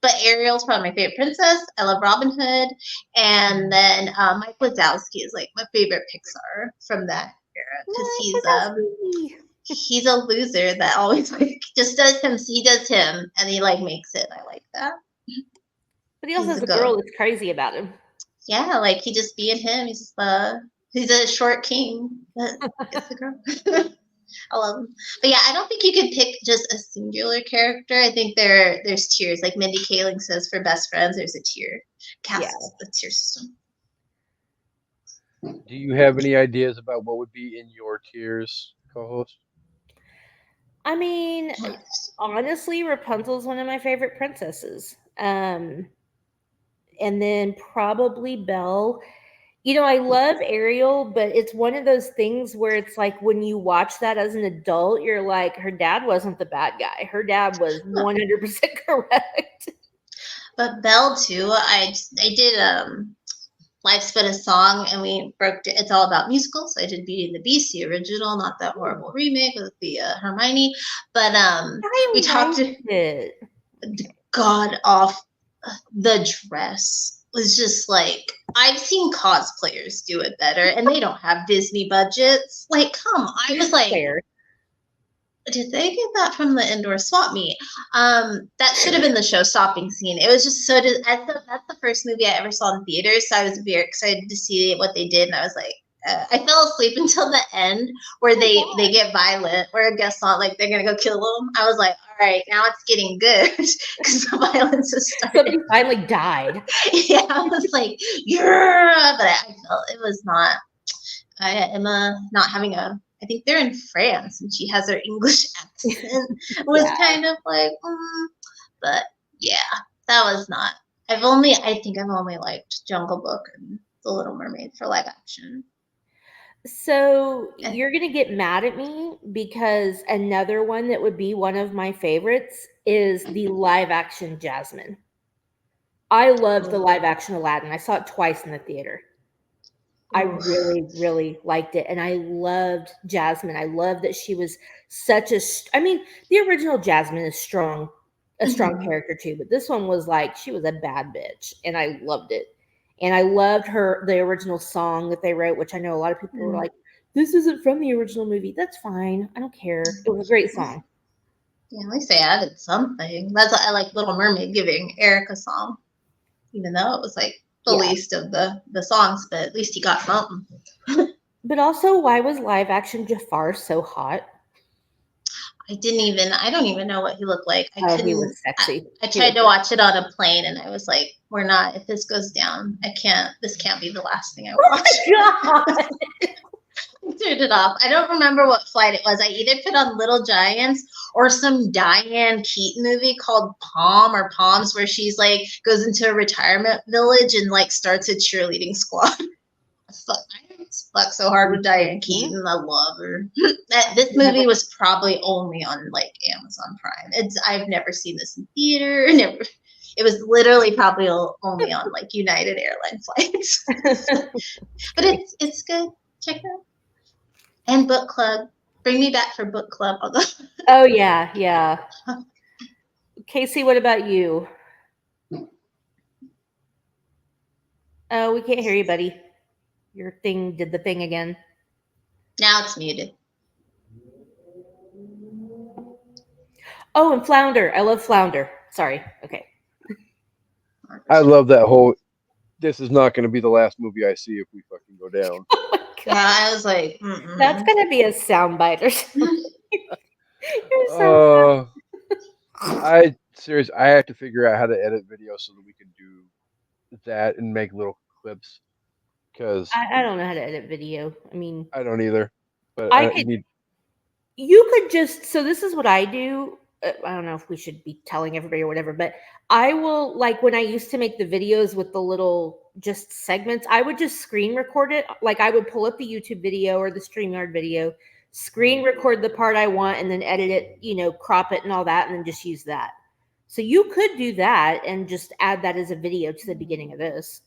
but Ariel's probably my favorite princess. I love Robin Hood. And then Mike Wazowski is my favorite Pixar from that era, because he's a loser that always just does him. He does him, and he makes it. I like that. But he also has a girl that's crazy about him. Yeah, he just being him. He's a short king, but it's a girl. I love him. But yeah, I don't think you could pick just a singular character. I think there's tiers. Like Mindy Kaling says, for best friends, there's a tier the tier system. Do you have any ideas about what would be in your tiers, co-host? I mean, honestly, Rapunzel's one of my favorite princesses. And then probably Belle. I love Ariel, but it's one of those things where it's when you watch that as an adult, you're like, her dad wasn't the bad guy. Her dad was 100% correct. But Belle too, I did live spin a song, and we broke it. It's all about musicals. So I did Beauty and the Beast, the original, not that horrible remake with the Hermione. But we talked it. God off the dress was just I've seen cosplayers do it better, and they don't have Disney budgets. Come on. I was Fair. Did they get that from the indoor swap meet? That should have been the show-stopping scene. It was just so. That's the first movie I ever saw in theaters, so I was very excited to see what they did, and I was I fell asleep until the end where they get violent, where a guest thought they're gonna go kill them. I was all right, now it's getting good because the violence is starting. Somebody finally died. Yeah, I was yeah, but I felt it was not. Emma not having I think they're in France, and she has her English accent. Was kind of but yeah, that was not. I think I've only liked Jungle Book and The Little Mermaid for live action. So you're going to get mad at me because another one that would be one of my favorites is the live action Jasmine. I loved the live action Aladdin. I saw it twice in the theater. I really, really liked it. And I loved Jasmine. I loved that she was such the original Jasmine is a strong character too, but this one was she was a bad bitch, and I loved it. And I loved the original song that they wrote, which I know a lot of people were like, this isn't from the original movie. That's fine. I don't care. It was a great song. Yeah, at least they added something. That's why I like Little Mermaid giving Eric a song, even though it was the least of the songs, but at least he got something. But also, why was live action Jafar so hot? I don't even know what he looked like. He was sexy. I tried to watch it on a plane and I was like, if this goes down, this can't be the last thing I watch. Oh my God. I turned it off. I don't remember what flight it was. I either put on Little Giants or some Diane Keaton movie called Palms, where she's like goes into a retirement village and like starts a cheerleading squad. I fuck so hard with Diane Keaton. I love her. This movie was probably only on like Amazon Prime. I've never seen this in theater. It was literally probably only on like United Airline flights. But it's good. Check it out. And book club. Bring me back for book club. Oh yeah. Kasey, what about you? Oh, we can't hear you, buddy. Your thing did the thing again. Now it's muted. Oh, and Flounder. I love Flounder. Sorry. Okay. I love that whole. This is not going to be the last movie I see if we fucking go down. Oh my God. Yeah, I was like, that's gonna be a soundbite or something. I have to figure out how to edit video so that we can do that and make little clips. Because I don't know how to edit video. I mean, I don't either. But you could just. So this is what I do. I don't know if we should be telling everybody or whatever, but I will, like, when I used to make the videos with the little just segments, I would just screen record it. Like, I would pull up the YouTube video or the StreamYard video, screen record the part I want, and then edit it, crop it and all that, and then just use that. So you could do that and just add that as a video to the beginning of this.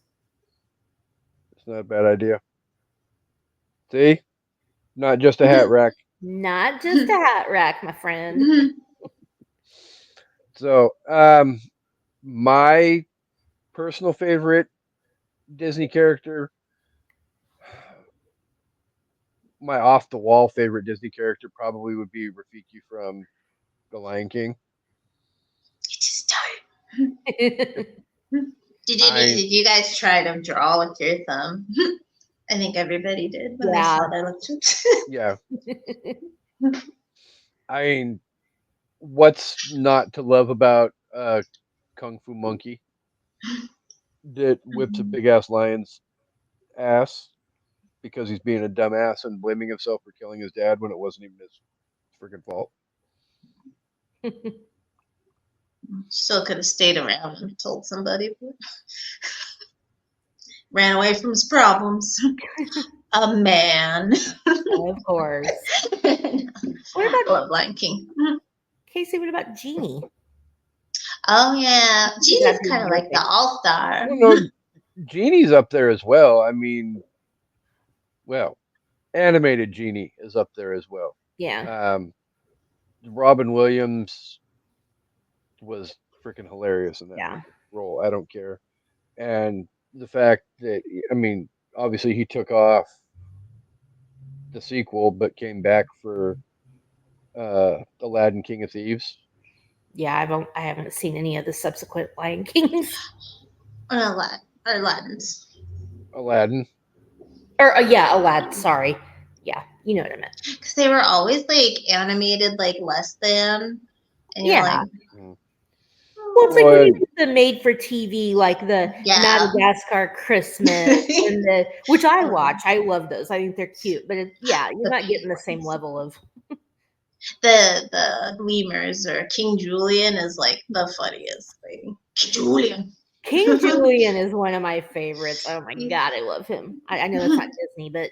It's not a bad idea. See? Not just a hat rack. Not just a hat rack, my friend. So, my personal favorite Disney character, my off-the-wall favorite Disney character probably would be Rafiki from The Lion King. It is time. Did you guys try to draw with your thumb? I think everybody did when they saw that looked. Yeah. I mean, what's not to love about Kung Fu Monkey that whips a big ass lion's ass because he's being a dumbass and blaming himself for killing his dad when it wasn't even his freaking fault. Still could have stayed around and told somebody. Ran away from his problems. A man. Of course. What about Lion King? Kasey, what about Genie? Oh yeah, Genie's kind of like the all-star. No, Genie's up there as well. I mean, animated Genie is up there as well. Yeah. Robin Williams was freaking hilarious in that role. I don't care. And the fact that, I mean, obviously he took off the sequel, but came back for Aladdin, King of Thieves. Yeah, I haven't seen any of the subsequent Lion Kings. Aladdin's. Aladdin. Or Aladdin. Sorry. Yeah, you know what I meant. Because they were always like animated, like less than. And you're like, well, it's like when you do the made-for-TV, like the Madagascar Christmas, and which I watch. I love those. I think they're cute, but you're not getting the same level of. The Lemurs or King Julian is like the funniest thing. King Julian is one of my favorites. Oh my God, I love him. I know it's not Disney, but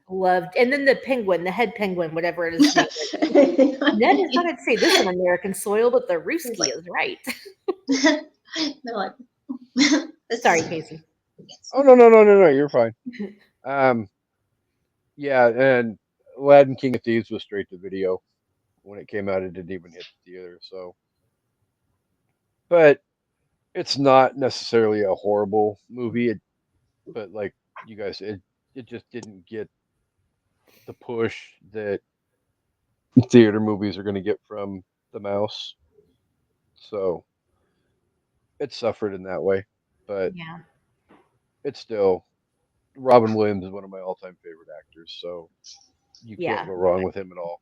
loved. And then the penguin, the head penguin, whatever it is. Ned is not to say this on American soil, but the Rooski is right. Sorry, Kasey. Oh no, you're fine. And Aladdin King of Thieves was straight to video when it came out. It didn't even hit the theater, so. But it's not necessarily a horrible movie. But like you guys said, it just didn't get the push that theater movies are going to get from the mouse. So it suffered in that way, but it's still, Robin Williams is one of my all-time favorite actors, so you can't go wrong with him at all.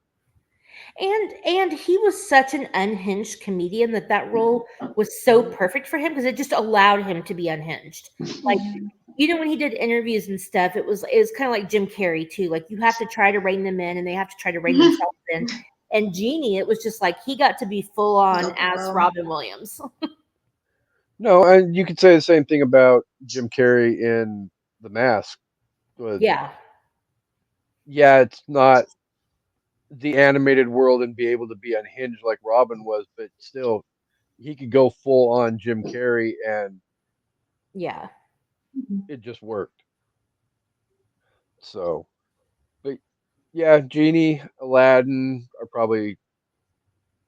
And he was such an unhinged comedian that role was so perfect for him because it just allowed him to be unhinged. Like, when he did interviews and stuff, it was kind of like Jim Carrey too. Like, you have to try to rein them in, and they have to try to rein themselves in. And Jeannie, it was just like he got to be full on as Robin Williams. No, and you could say the same thing about Jim Carrey in The Mask. Yeah. Yeah, it's not the animated world and be able to be unhinged like Robin was, but still, he could go full on Jim Carrey, and yeah, it just worked. So, but yeah, Genie, Aladdin are probably,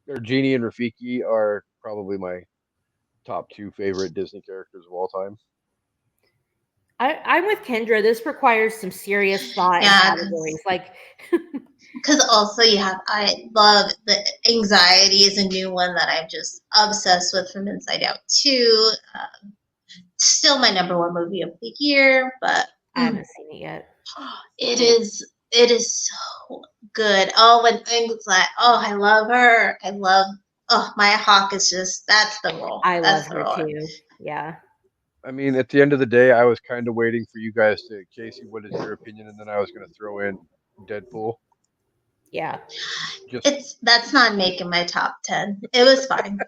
or Genie and Rafiki are probably my top 2 favorite Disney characters of all time. I'm with Kendra. This requires some serious thought and categories. Like, because also I love the Anxiety is a new one that I'm just obsessed with from Inside Out 2. Still my number 1 movie of the year, but I haven't seen it yet. It is so good. Oh, when things like, I love her. Maya Hawke is just, that's the role. I love her too. Yeah. I mean, at the end of the day, I was kind of waiting for you guys to, Kasey, what is your opinion? And then I was going to throw in Deadpool. Yeah. That's not making my top 10. It was fine.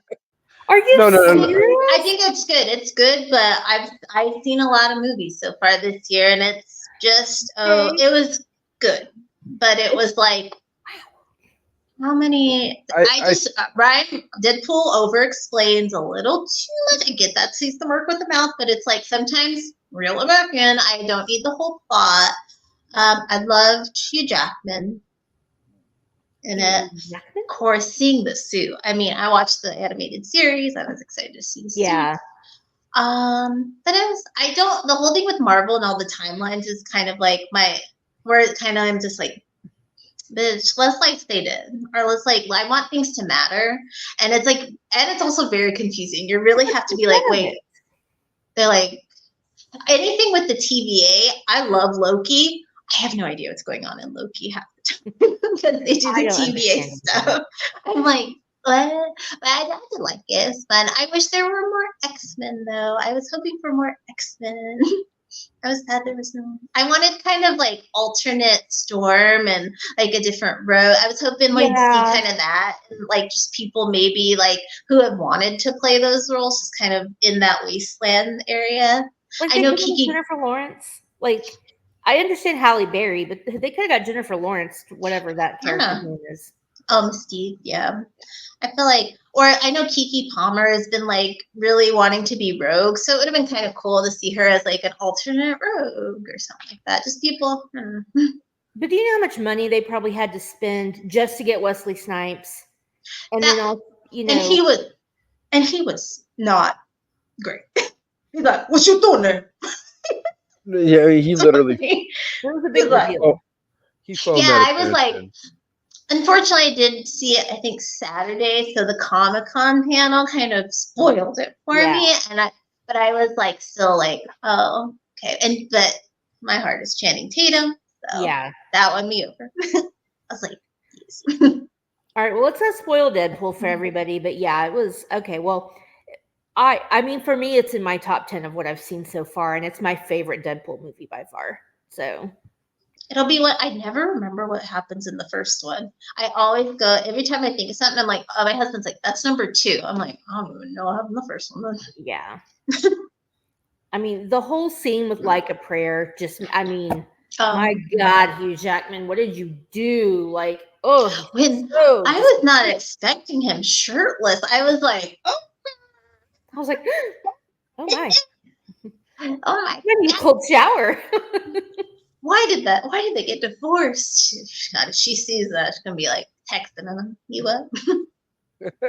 Are you serious? I think it's good. It's good, but I've seen a lot of movies so far this year, and it's just it was good, but it was like, how many? Ryan Deadpool over explains a little too much. I get that he's the work with the mouth, but it's like sometimes real American. I don't need the whole plot. I loved Hugh Jackman in it. Of course, seeing the suit. I mean, I watched the animated series. I was excited to see the suit. Yeah. But the whole thing with Marvel and all the timelines is kind of like I'm just like, bitch, let's like stay in, or let's like, I want things to matter. And it's like, and it's also very confusing. You really have to be like, wait, they're like, anything with the TVA, I love Loki. I have no idea what's going on in Loki half the time because they do the TVA stuff. I'm like, what? But I did like it. It's fun. I wish there were more X-Men though. I was hoping for more X-Men. I was sad there was no. I wanted kind of like alternate Storm and like a different road. I was hoping we'd see kind of that, and like just people maybe like who have wanted to play those roles, just kind of in that wasteland area. Like I know Jennifer Lawrence. Like, I understand Halle Berry, but they could have got Jennifer Lawrence, whatever that character's name is. Mystique, yeah. I feel like, or I know Keke Palmer has been like really wanting to be Rogue, so it would have been kind of cool to see her as like an alternate Rogue or something like that. Just people. But do you know how much money they probably had to spend just to get Wesley Snipes? And then all, and he was not great. He's like, "What you doing there?" Yeah, he literally. It was a big deal. I was like. Unfortunately, I did see it, I think, Saturday, so the Comic-Con panel kind of spoiled it for me, but I was like, still like, oh, okay, but my heart is Channing Tatum, so that won me over. I was like, yes. All right, well, let's not spoil Deadpool for everybody, but yeah, it was okay. Well, I mean, for me, it's in my top 10 of what I've seen so far, and it's my favorite Deadpool movie by far. So. It'll be what I never remember what happens in the first one. I always go every time I think of something. I'm like, oh, my husband's like, that's number 2. I'm like, I don't even know what happened in the first one. Yeah. I mean, the whole scene with Like a Prayer, just, I mean, my God, Hugh Jackman, what did you do? Like, I was not expecting him shirtless. I was like, oh. I was like, oh my. Oh my. I need a cold shower. Why did they get divorced? God, if she sees that, she's gonna be like texting them. You what?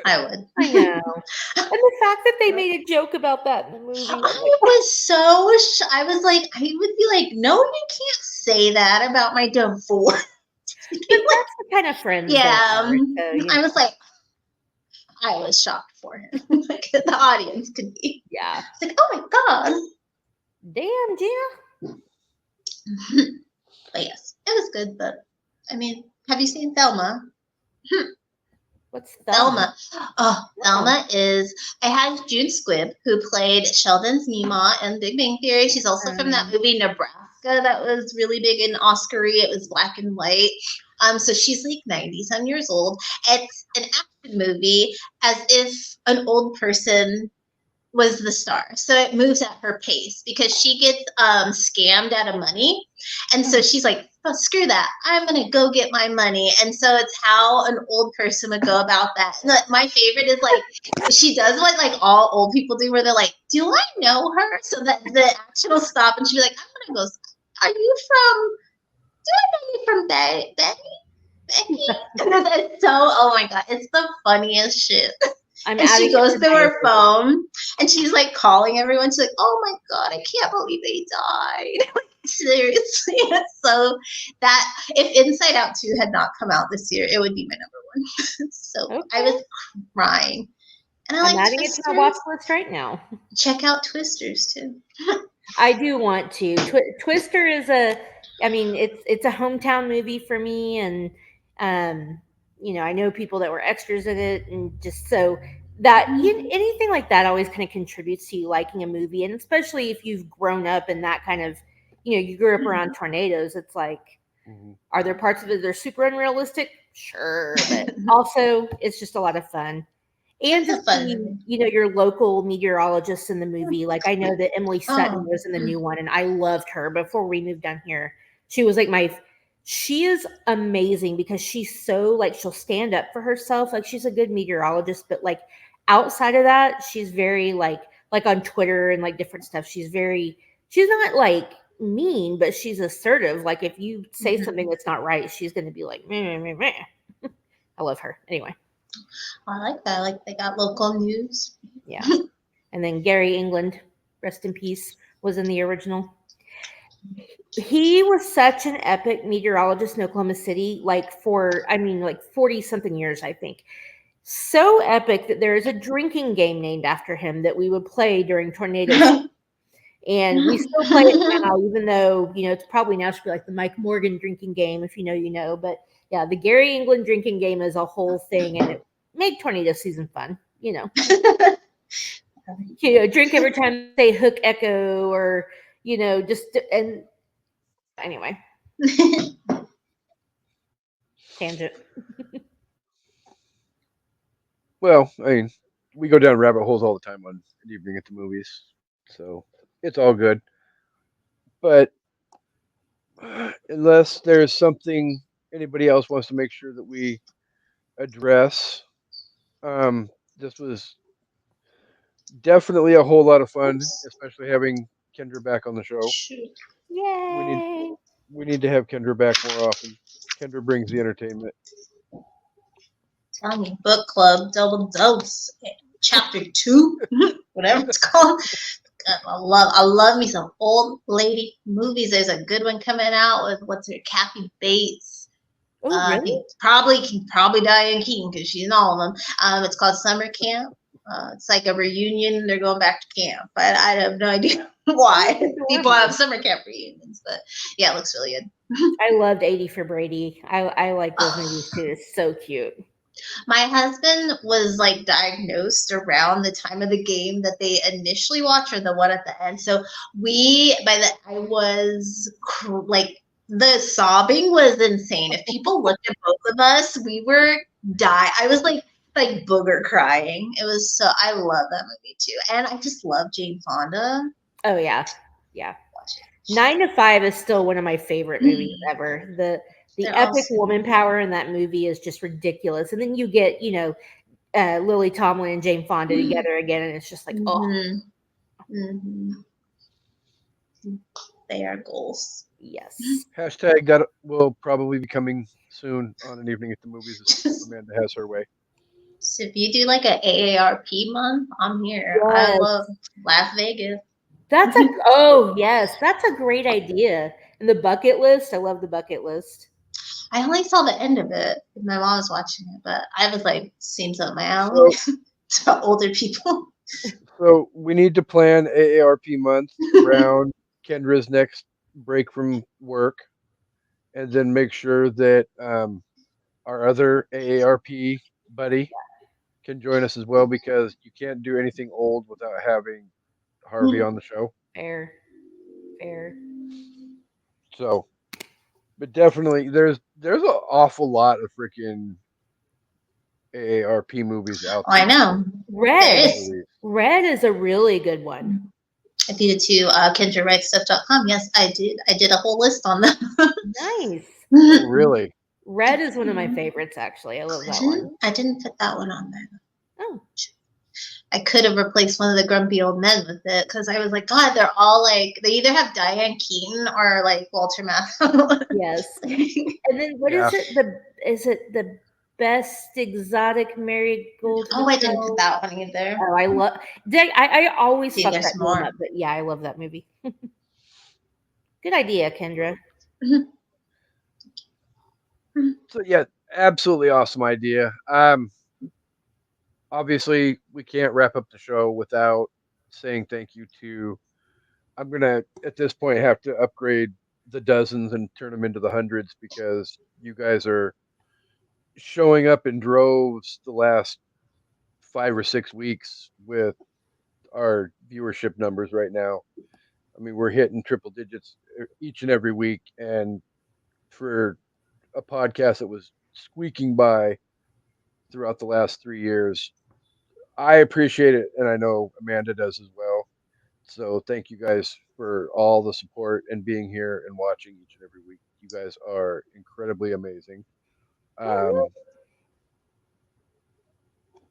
I would. I know. And the fact that they made a joke about that in the movie. I was like, I would be like, no, you can't say that about my divorce. But that's the kind of friends. Yeah. I was like, I was shocked for him. Like the audience could be. Yeah. It's like, oh my God. Damn, Gina. But yes, it was good. But I mean, have you seen Thelma? What's Thelma? Thelma. Oh, Thelma is. It has June Squibb, who played Sheldon's Nima in Big Bang Theory. She's also from that movie Nebraska that was really big in Oscar-y. It was black and white. So she's like 90-some years old. It's an action movie as if an old person was the star. So it moves at her pace because she gets scammed out of money. And so she's like, oh, screw that. I'm going to go get my money. And so it's how an old person would go about that. And my favorite is like, she does what like all old people do where they're like, do I know her? So that the action will stop and she'll be like, I'm going to go, are you from, do I know you from Betty? Becky? And it's so, oh my God, it's the funniest shit. And she goes through her phone and she's like calling everyone. She's like, oh my God, I can't believe they died. Like, seriously. So that if Inside Out 2 had not come out this year, it would be my number one. So okay. I was crying. And I'm adding it to my watch list right now. Check out Twisters too. I do want to. Twister is it's a hometown movie for me, and I know people that were extras in it, and just so that anything like that always kind of contributes to you liking a movie, and especially if you've grown up in that kind of, you grew up around tornadoes. It's like, are there parts of it that are super unrealistic? Sure, but also it's just a lot of fun. And just fun. Your local meteorologist in the movie. Like I know that Emily Sutton was in the new one, and I loved her before we moved down here. She was like she is amazing because she's so like, she'll stand up for herself. Like she's a good meteorologist, but like outside of that, she's very like on Twitter and like different stuff. She's not like mean, but she's assertive. Like if you say something that's not right, she's going to be like, meh, meh, meh. I love her. Anyway. I like that. Like they got local news. Yeah. And then Gary England, rest in peace, was in the original. He was such an epic meteorologist in Oklahoma City, like 40 something years, I think. So epic that there is a drinking game named after him that we would play during tornadoes. And we still play it now, even though, it's probably now should be like the Mike Morgan drinking game, if you know. But yeah, the Gary England drinking game is a whole thing, and it made tornado season fun, drink every time you say hook echo or, and anyway. Tangent. Well, I mean, we go down rabbit holes all the time on an evening at the movies, so it's all good. But unless there's something anybody else wants to make sure that we address, this was definitely a whole lot of fun, especially having Kendra back on the show. Yay! We need to have Kendra back more often. Kendra brings the entertainment. Tell me, book club, double dose, chapter 2, whatever it's called. I love me some old lady movies. There's a good one coming out with Kathy Bates. Oh, really? I think probably Diane Keaton because she's in all of them. It's called Summer Camp. It's like a reunion. They're going back to camp, but I have no idea why people have summer camp reunions. But yeah, it looks really good. I loved 80 for Brady. I like those movies too. It's so cute. My husband was like diagnosed around the time of the game that they initially watched, or the one at the end. So I was like, the sobbing was insane. If people looked at both of us, we were die. I was like booger crying. It was so, I love that movie too. And I just love Jane Fonda. Oh yeah. Yeah. 9 to 5 is still one of my favorite movies ever. The epic woman power in that movie is just ridiculous. And then you get, Lily Tomlin and Jane Fonda together again, and it's just like, They are goals. Yes. Hashtag that will probably be coming soon on an evening at the movies if Amanda has her way. So if you do like an AARP month, I'm here. Yes. I love Las Vegas. That's a great idea. And the bucket list, I love the bucket list. I only saw the end of it. My mom was watching it, but I was like, seems up my alley. It's about older people. So we need to plan AARP month around Kendra's next break from work, and then make sure that our other AARP buddy can join us as well, because you can't do anything old without having Harvey on the show. Fair. So, but definitely there's an awful lot of freaking AARP movies out Oh, there. I know. Red is a really good one. I feed it to KendraWrightStuff.com. Yes, I did. I did a whole list on them. Nice. Oh, really? Red is one of my favorites, actually. I love that one. I didn't put that one on there. Oh. I could have replaced one of the grumpy old men with it, because I was like, God, they're all like, they either have Diane Keaton or like Walter Matthau. Yes. And then what is it? Is it the Best Exotic Marigold? Oh, I didn't put that one either. Oh, I love. I always See, fuck there's that more. one up, but yeah, I love that movie. Good idea, Kendra. So yeah, absolutely awesome idea. Obviously we can't wrap up the show without saying thank you to. I'm gonna at this point have to upgrade the dozens and turn them into the hundreds, because you guys are showing up in droves the last 5 or 6 weeks with our viewership numbers right now. I mean, we're hitting triple digits each and every week, and for a podcast that was squeaking by throughout the last 3 years, I appreciate it, and I know Amanda does as well. So thank you guys for all the support and being here and watching each and every week. You guys are incredibly amazing.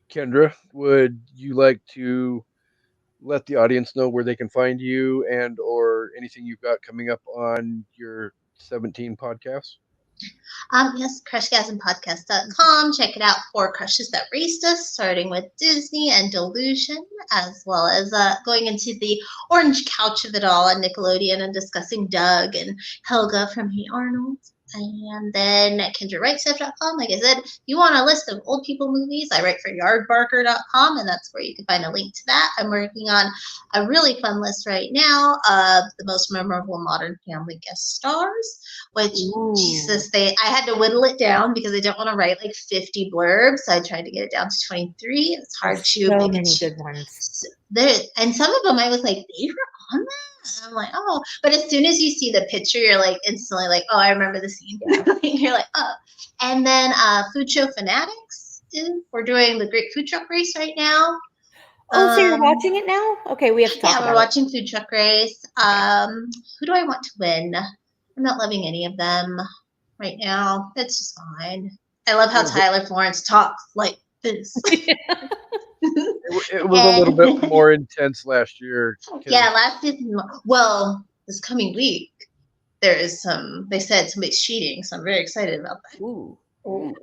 Kendra, would you like to let the audience know where they can find you and or anything you've got coming up on your 17 podcasts? Yes, crushgasmpodcast.com. Check it out for Crushes That Raised Us, starting with Disney and Delusion, as well as going into the orange couch of it all on Nickelodeon and discussing Doug and Helga from Hey Arnold. And then at KendraWrightStuff.com, like I said, if you want a list of old people movies, I write for YardBarker.com, and that's where you can find a link to that. I'm working on a really fun list right now of the most memorable Modern Family guest stars, which, Jesus, I had to whittle it down because I didn't want to write like 50 blurbs. So I tried to get it down to 23. It's hard to so make many good ones. And some of them I was like, they were on that? And I'm like, oh. But as soon as you see the picture, you're like instantly like, oh, I remember the scene. Yeah. You're like, oh. And then Food Show Fanatics. We're doing the Great Food Truck Race right now. Oh, so you're watching it now? Okay, we have to talk about it. Yeah, we're watching Food Truck Race. Who do I want to win? I'm not loving any of them right now. That's just fine. I love how Tyler Florence talks like this. It was a little bit more intense last year. Yeah, last season. Well, this coming week, there is some. They said somebody's cheating, so I'm very excited about that. Ooh.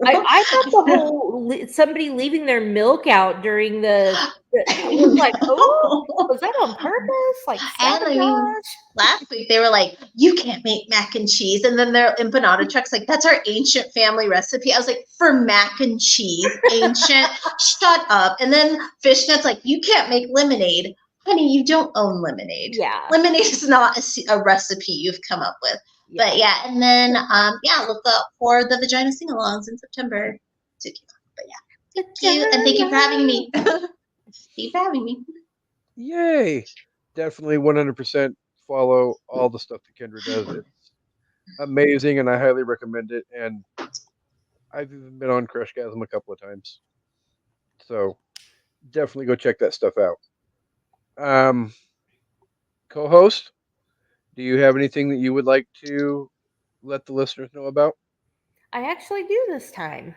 I thought the whole somebody leaving their milk out during the it was like, oh, was that on purpose? Like, and I mean, last week they were like, you can't make mac and cheese, and then their empanada truck's like, that's our ancient family recipe. I was like, for mac and cheese, ancient, shut up. And then Fishnet's like, you can't make lemonade. Honey, you don't own lemonade. Yeah, lemonade is not a recipe you've come up with. Yeah. But yeah, and then look up for the vagina sing-alongs in September. But yeah, thank you, and thank you for having me. Keep having me. Yay! Definitely 100% follow all the stuff that Kendra does. It's amazing, and I highly recommend it. And I've even been on Crushgasm a couple of times, so definitely go check that stuff out. Co-host, do you have anything that you would like to let the listeners know about? I actually do this time.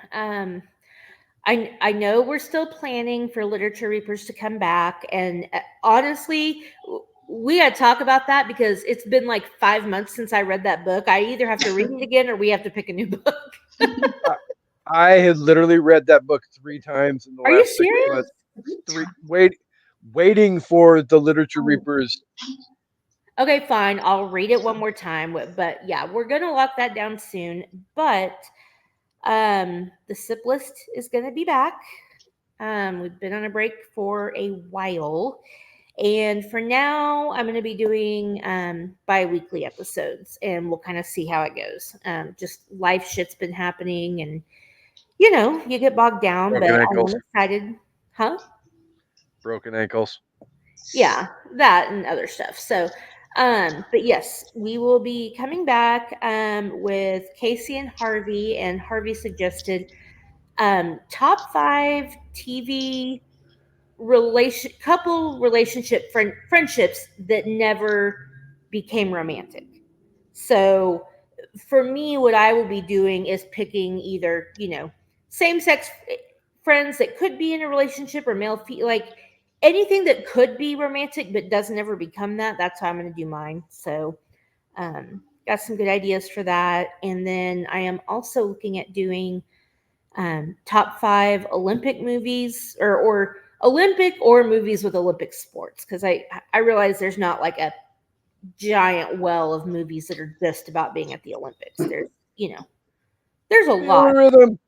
I know we're still planning for Literature Reapers to come back, and honestly, we got to talk about that because it's been like 5 months since I read that book. I either have to read it again or we have to pick a new book. I had literally read that book 3 times in the last 6 months. Waiting for the Literature Reapers. Okay, fine. I'll read it one more time. But yeah, we're going to lock that down soon. But the sip list is going to be back. We've been on a break for a while. And for now, I'm going to be doing bi-weekly episodes. And we'll kind of see how it goes. Just life shit's been happening. And you get bogged down, Broken but I ankles. am excited. Huh? Broken ankles. Yeah, that and other stuff. So, but yes, we will be coming back with Kasey and Harvey, and Harvey suggested top 5 TV friendships that never became romantic. So for me, what I will be doing is picking either, same sex friends that could be in a relationship or like anything that could be romantic but doesn't ever become that. That's how I'm going to do mine. So, got some good ideas for that. And then I am also looking at doing top 5 Olympic movies or Olympic or movies with Olympic sports. Cause I realize there's not like a giant well of movies that are just about being at the Olympics. There's a Feel lot, the rhythm.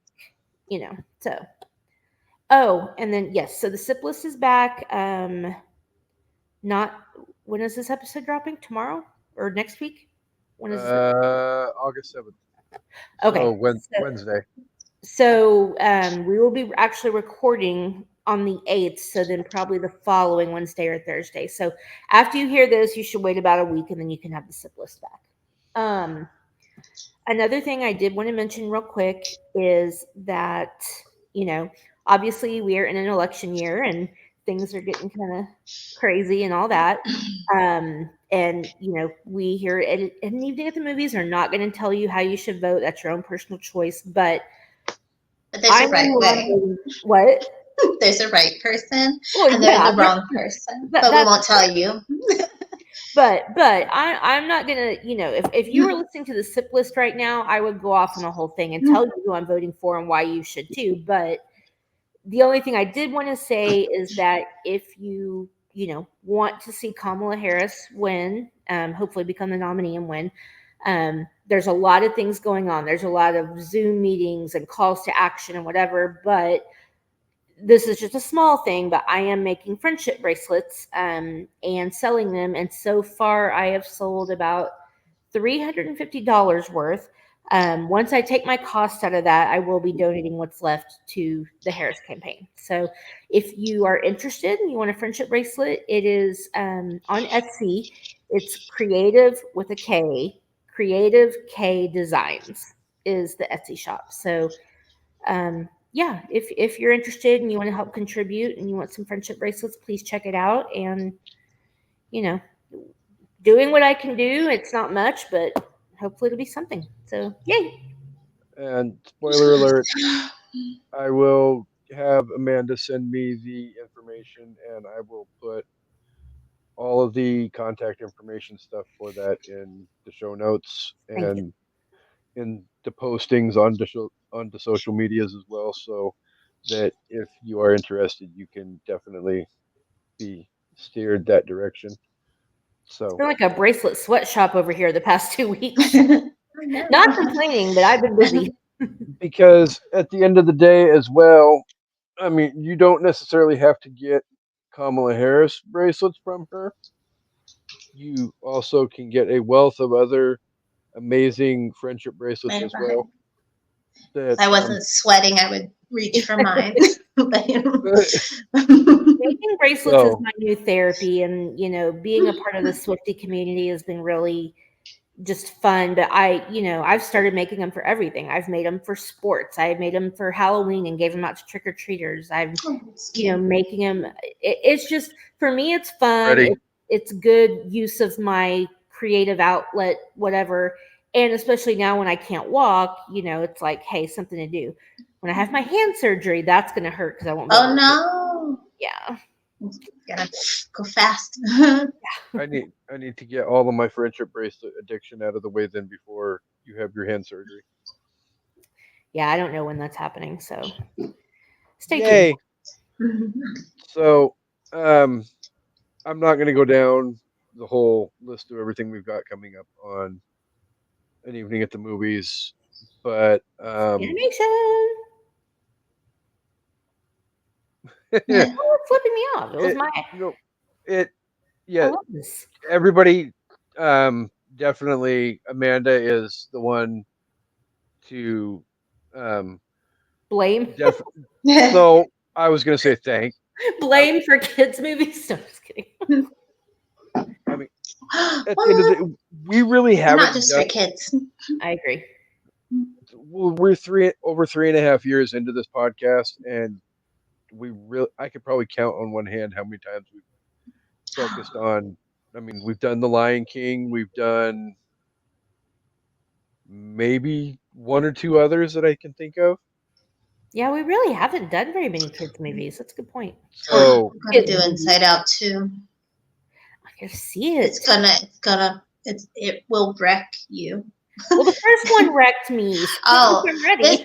so. Oh, and then yes, so the SIP list is back. Not when is this episode dropping? Tomorrow or next week? When is it? August 7th. Okay. So Wednesday. So we will be actually recording on the 8th, so then probably the following Wednesday or Thursday. So after you hear this, you should wait about a week and then you can have the SIP list back. Another thing I did want to mention real quick is that, obviously we are in an election year and things are getting kind of crazy and all that. And, we here at an evening at the movies are not going to tell you how you should vote. That's your own personal choice. But there's a right way. What? There's a right person, Well, and there's the wrong person. But we won't tell you. But I'm not gonna, if you were listening to the SIP list right now, I would go off on a whole thing and tell you who I'm voting for and why you should too. But the only thing I did want to say is that if you want to see Kamala Harris win, hopefully become the nominee and win, there's a lot of things going on. There's a lot of Zoom meetings and calls to action and whatever, but this is just a small thing, but I am making friendship bracelets and selling them. And so far I have sold about $350 worth. Once I take my cost out of that, I will be donating what's left to the Harris campaign. So if you are interested and you want a friendship bracelet, it is on Etsy. It's creative with a K, Creative K Designs is the Etsy shop. So yeah, if you're interested and you want to help contribute and you want some friendship bracelets, please check it out. And doing what I can do, it's not much, but hopefully it'll be something. So yay! And spoiler alert, I will have Amanda send me the information, and I will put all of the contact information stuff for that in the show notes and in the postings on the social medias as well, so that if you are interested, you can definitely be steered that direction. So it's been like a bracelet sweatshop over here the past 2 weeks. Not complaining, but I've been busy. Because at the end of the day, as well, I mean, you don't necessarily have to get Kamala Harris bracelets from her. You also can get a wealth of other amazing friendship bracelets as well. That I wasn't sweating, I would reach for mine. Making bracelets is my new therapy, and being a part of the Swiftie community has been really just fun. But I've started making them for everything. I've made them for sports. I made them for Halloween and gave them out to trick or treaters. I'm making them. It's just, for me, it's fun. It's good use of my creative outlet, whatever. And especially now when I can't walk, it's like, hey, something to do. When I have my hand surgery, that's going to hurt because I won't be able to no. Yeah. Gotta go fast. I need to get all of my friendship bracelet addiction out of the way then before you have your hand surgery. Yeah, I don't know when that's happening, so stay tuned. So, I'm not going to go down the whole list of everything we've got coming up on an evening at the movies, but animation. It's flipping me off. It was yeah. Everybody, definitely Amanda is the one to Blame. No, I was going to say thank. Blame for kids' movies. No, just kidding. I mean, at the end of the day, we really haven't not just for kids. I agree. Well, we're over 3.5 years into this podcast, and I could probably count on one hand how many times we've focused on. I mean, we've done The Lion King, we've done maybe one or two others that I can think of. Yeah, we really haven't done very many kids' movies. That's a good point. So I'm gonna do Inside Out too. I can see it. It will wreck you. Well, the first one wrecked me. So Oh, I'm ready.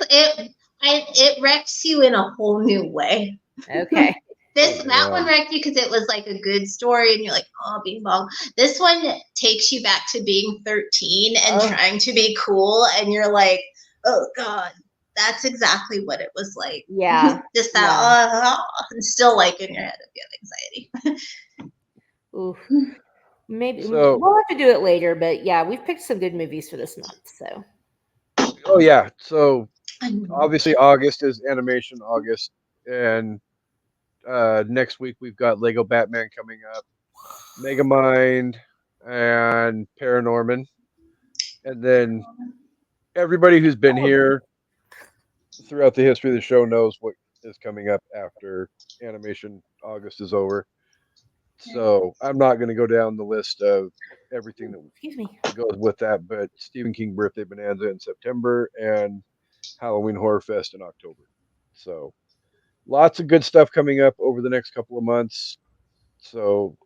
it wrecks you in a whole new way. Okay. That one wrecked you because it was like a good story, and you're like, oh, being bong. This one takes you back to being 13 and trying to be cool, and you're like, oh god, that's exactly what it was like. Yeah. Just that, and still like in your head if you have anxiety. Oof. Maybe So- we'll have to do it later, but yeah, we've picked some good movies for this month. So. Oh yeah, so obviously August is Animation August, and next week we've got Lego Batman coming up, Megamind, and Paranorman, and then everybody who's been here throughout the history of the show knows what is coming up after Animation August is over. So I'm not going to go down the list of everything that goes with that, but Stephen King Birthday Bonanza in September and Halloween Horror Fest in October. So lots of good stuff coming up over the next couple of months. So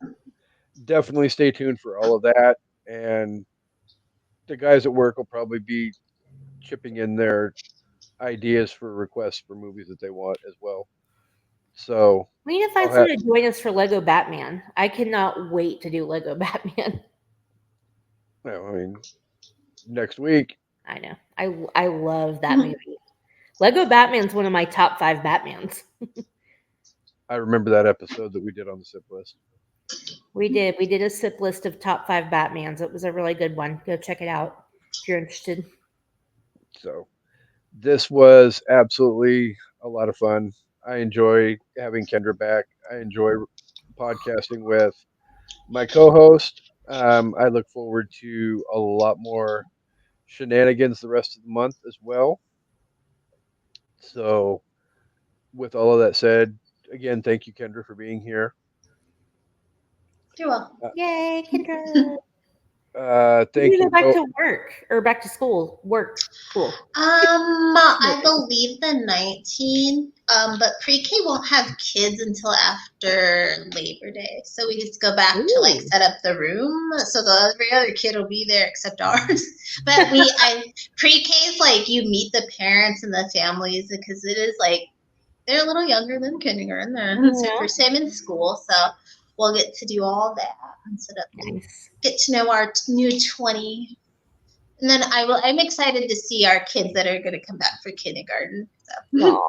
definitely stay tuned for all of that. And the guys at work will probably be chipping in their ideas for requests for movies that they want as well. So we need to find someone to join us for Lego Batman. I cannot wait to do Lego Batman. Well, I mean, next week. I know. I love that movie. Lego Batman's one of my top 5 Batmans. I remember that episode that we did on the SIP list. We did a SIP list of top 5 Batmans. It was a really good one. Go check it out if you're interested. So this was absolutely a lot of fun. I enjoy having Kendra back. I enjoy podcasting with my co-host. I look forward to a lot more shenanigans the rest of the month as well. So with all of that said, again, thank you, Kendra, for being here. You're welcome. Yay, Kendra. Thank you. Go back to work or back to school. Work. Cool. I believe the 19th. But pre-K won't have kids until after Labor Day, so we just go back to like set up the room. So every other kid will be there except ours. But pre-K is like you meet the parents and the families because it is like they're a little younger than kindergarten. It's their first time in school, so we'll get to do all that and set up. Nice. Get to know our new 20. And then I'm excited to see our kids that are going to come back for kindergarten. So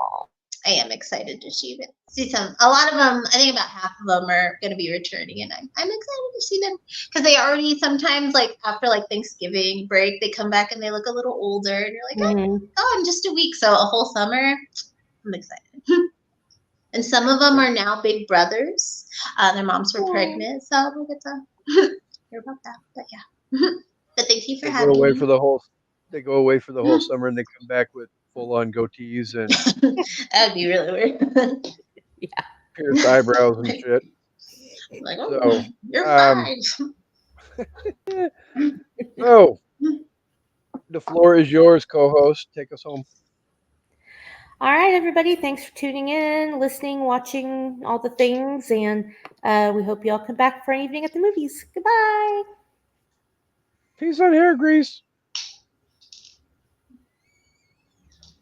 I am excited to see a lot of them. I think about half of them are going to be returning, and I'm excited to see them because they already sometimes like after like Thanksgiving break they come back and they look a little older, and you're like, oh, in just a week, so a whole summer. I'm excited. And some of them are now big brothers. Their moms were pregnant, so we'll get to hear about that. But yeah. But thank you for having me. They go away for the whole summer and they come back with full-on goatees and that'd be really weird. Yeah. Pierced eyebrows and shit. Like, oh, so, you're fine. So the floor is yours, co-host. Take us home. All right, everybody. Thanks for tuning in, listening, watching, all the things. And we hope you all come back for an evening at the movies. Goodbye. Peace on hair grease.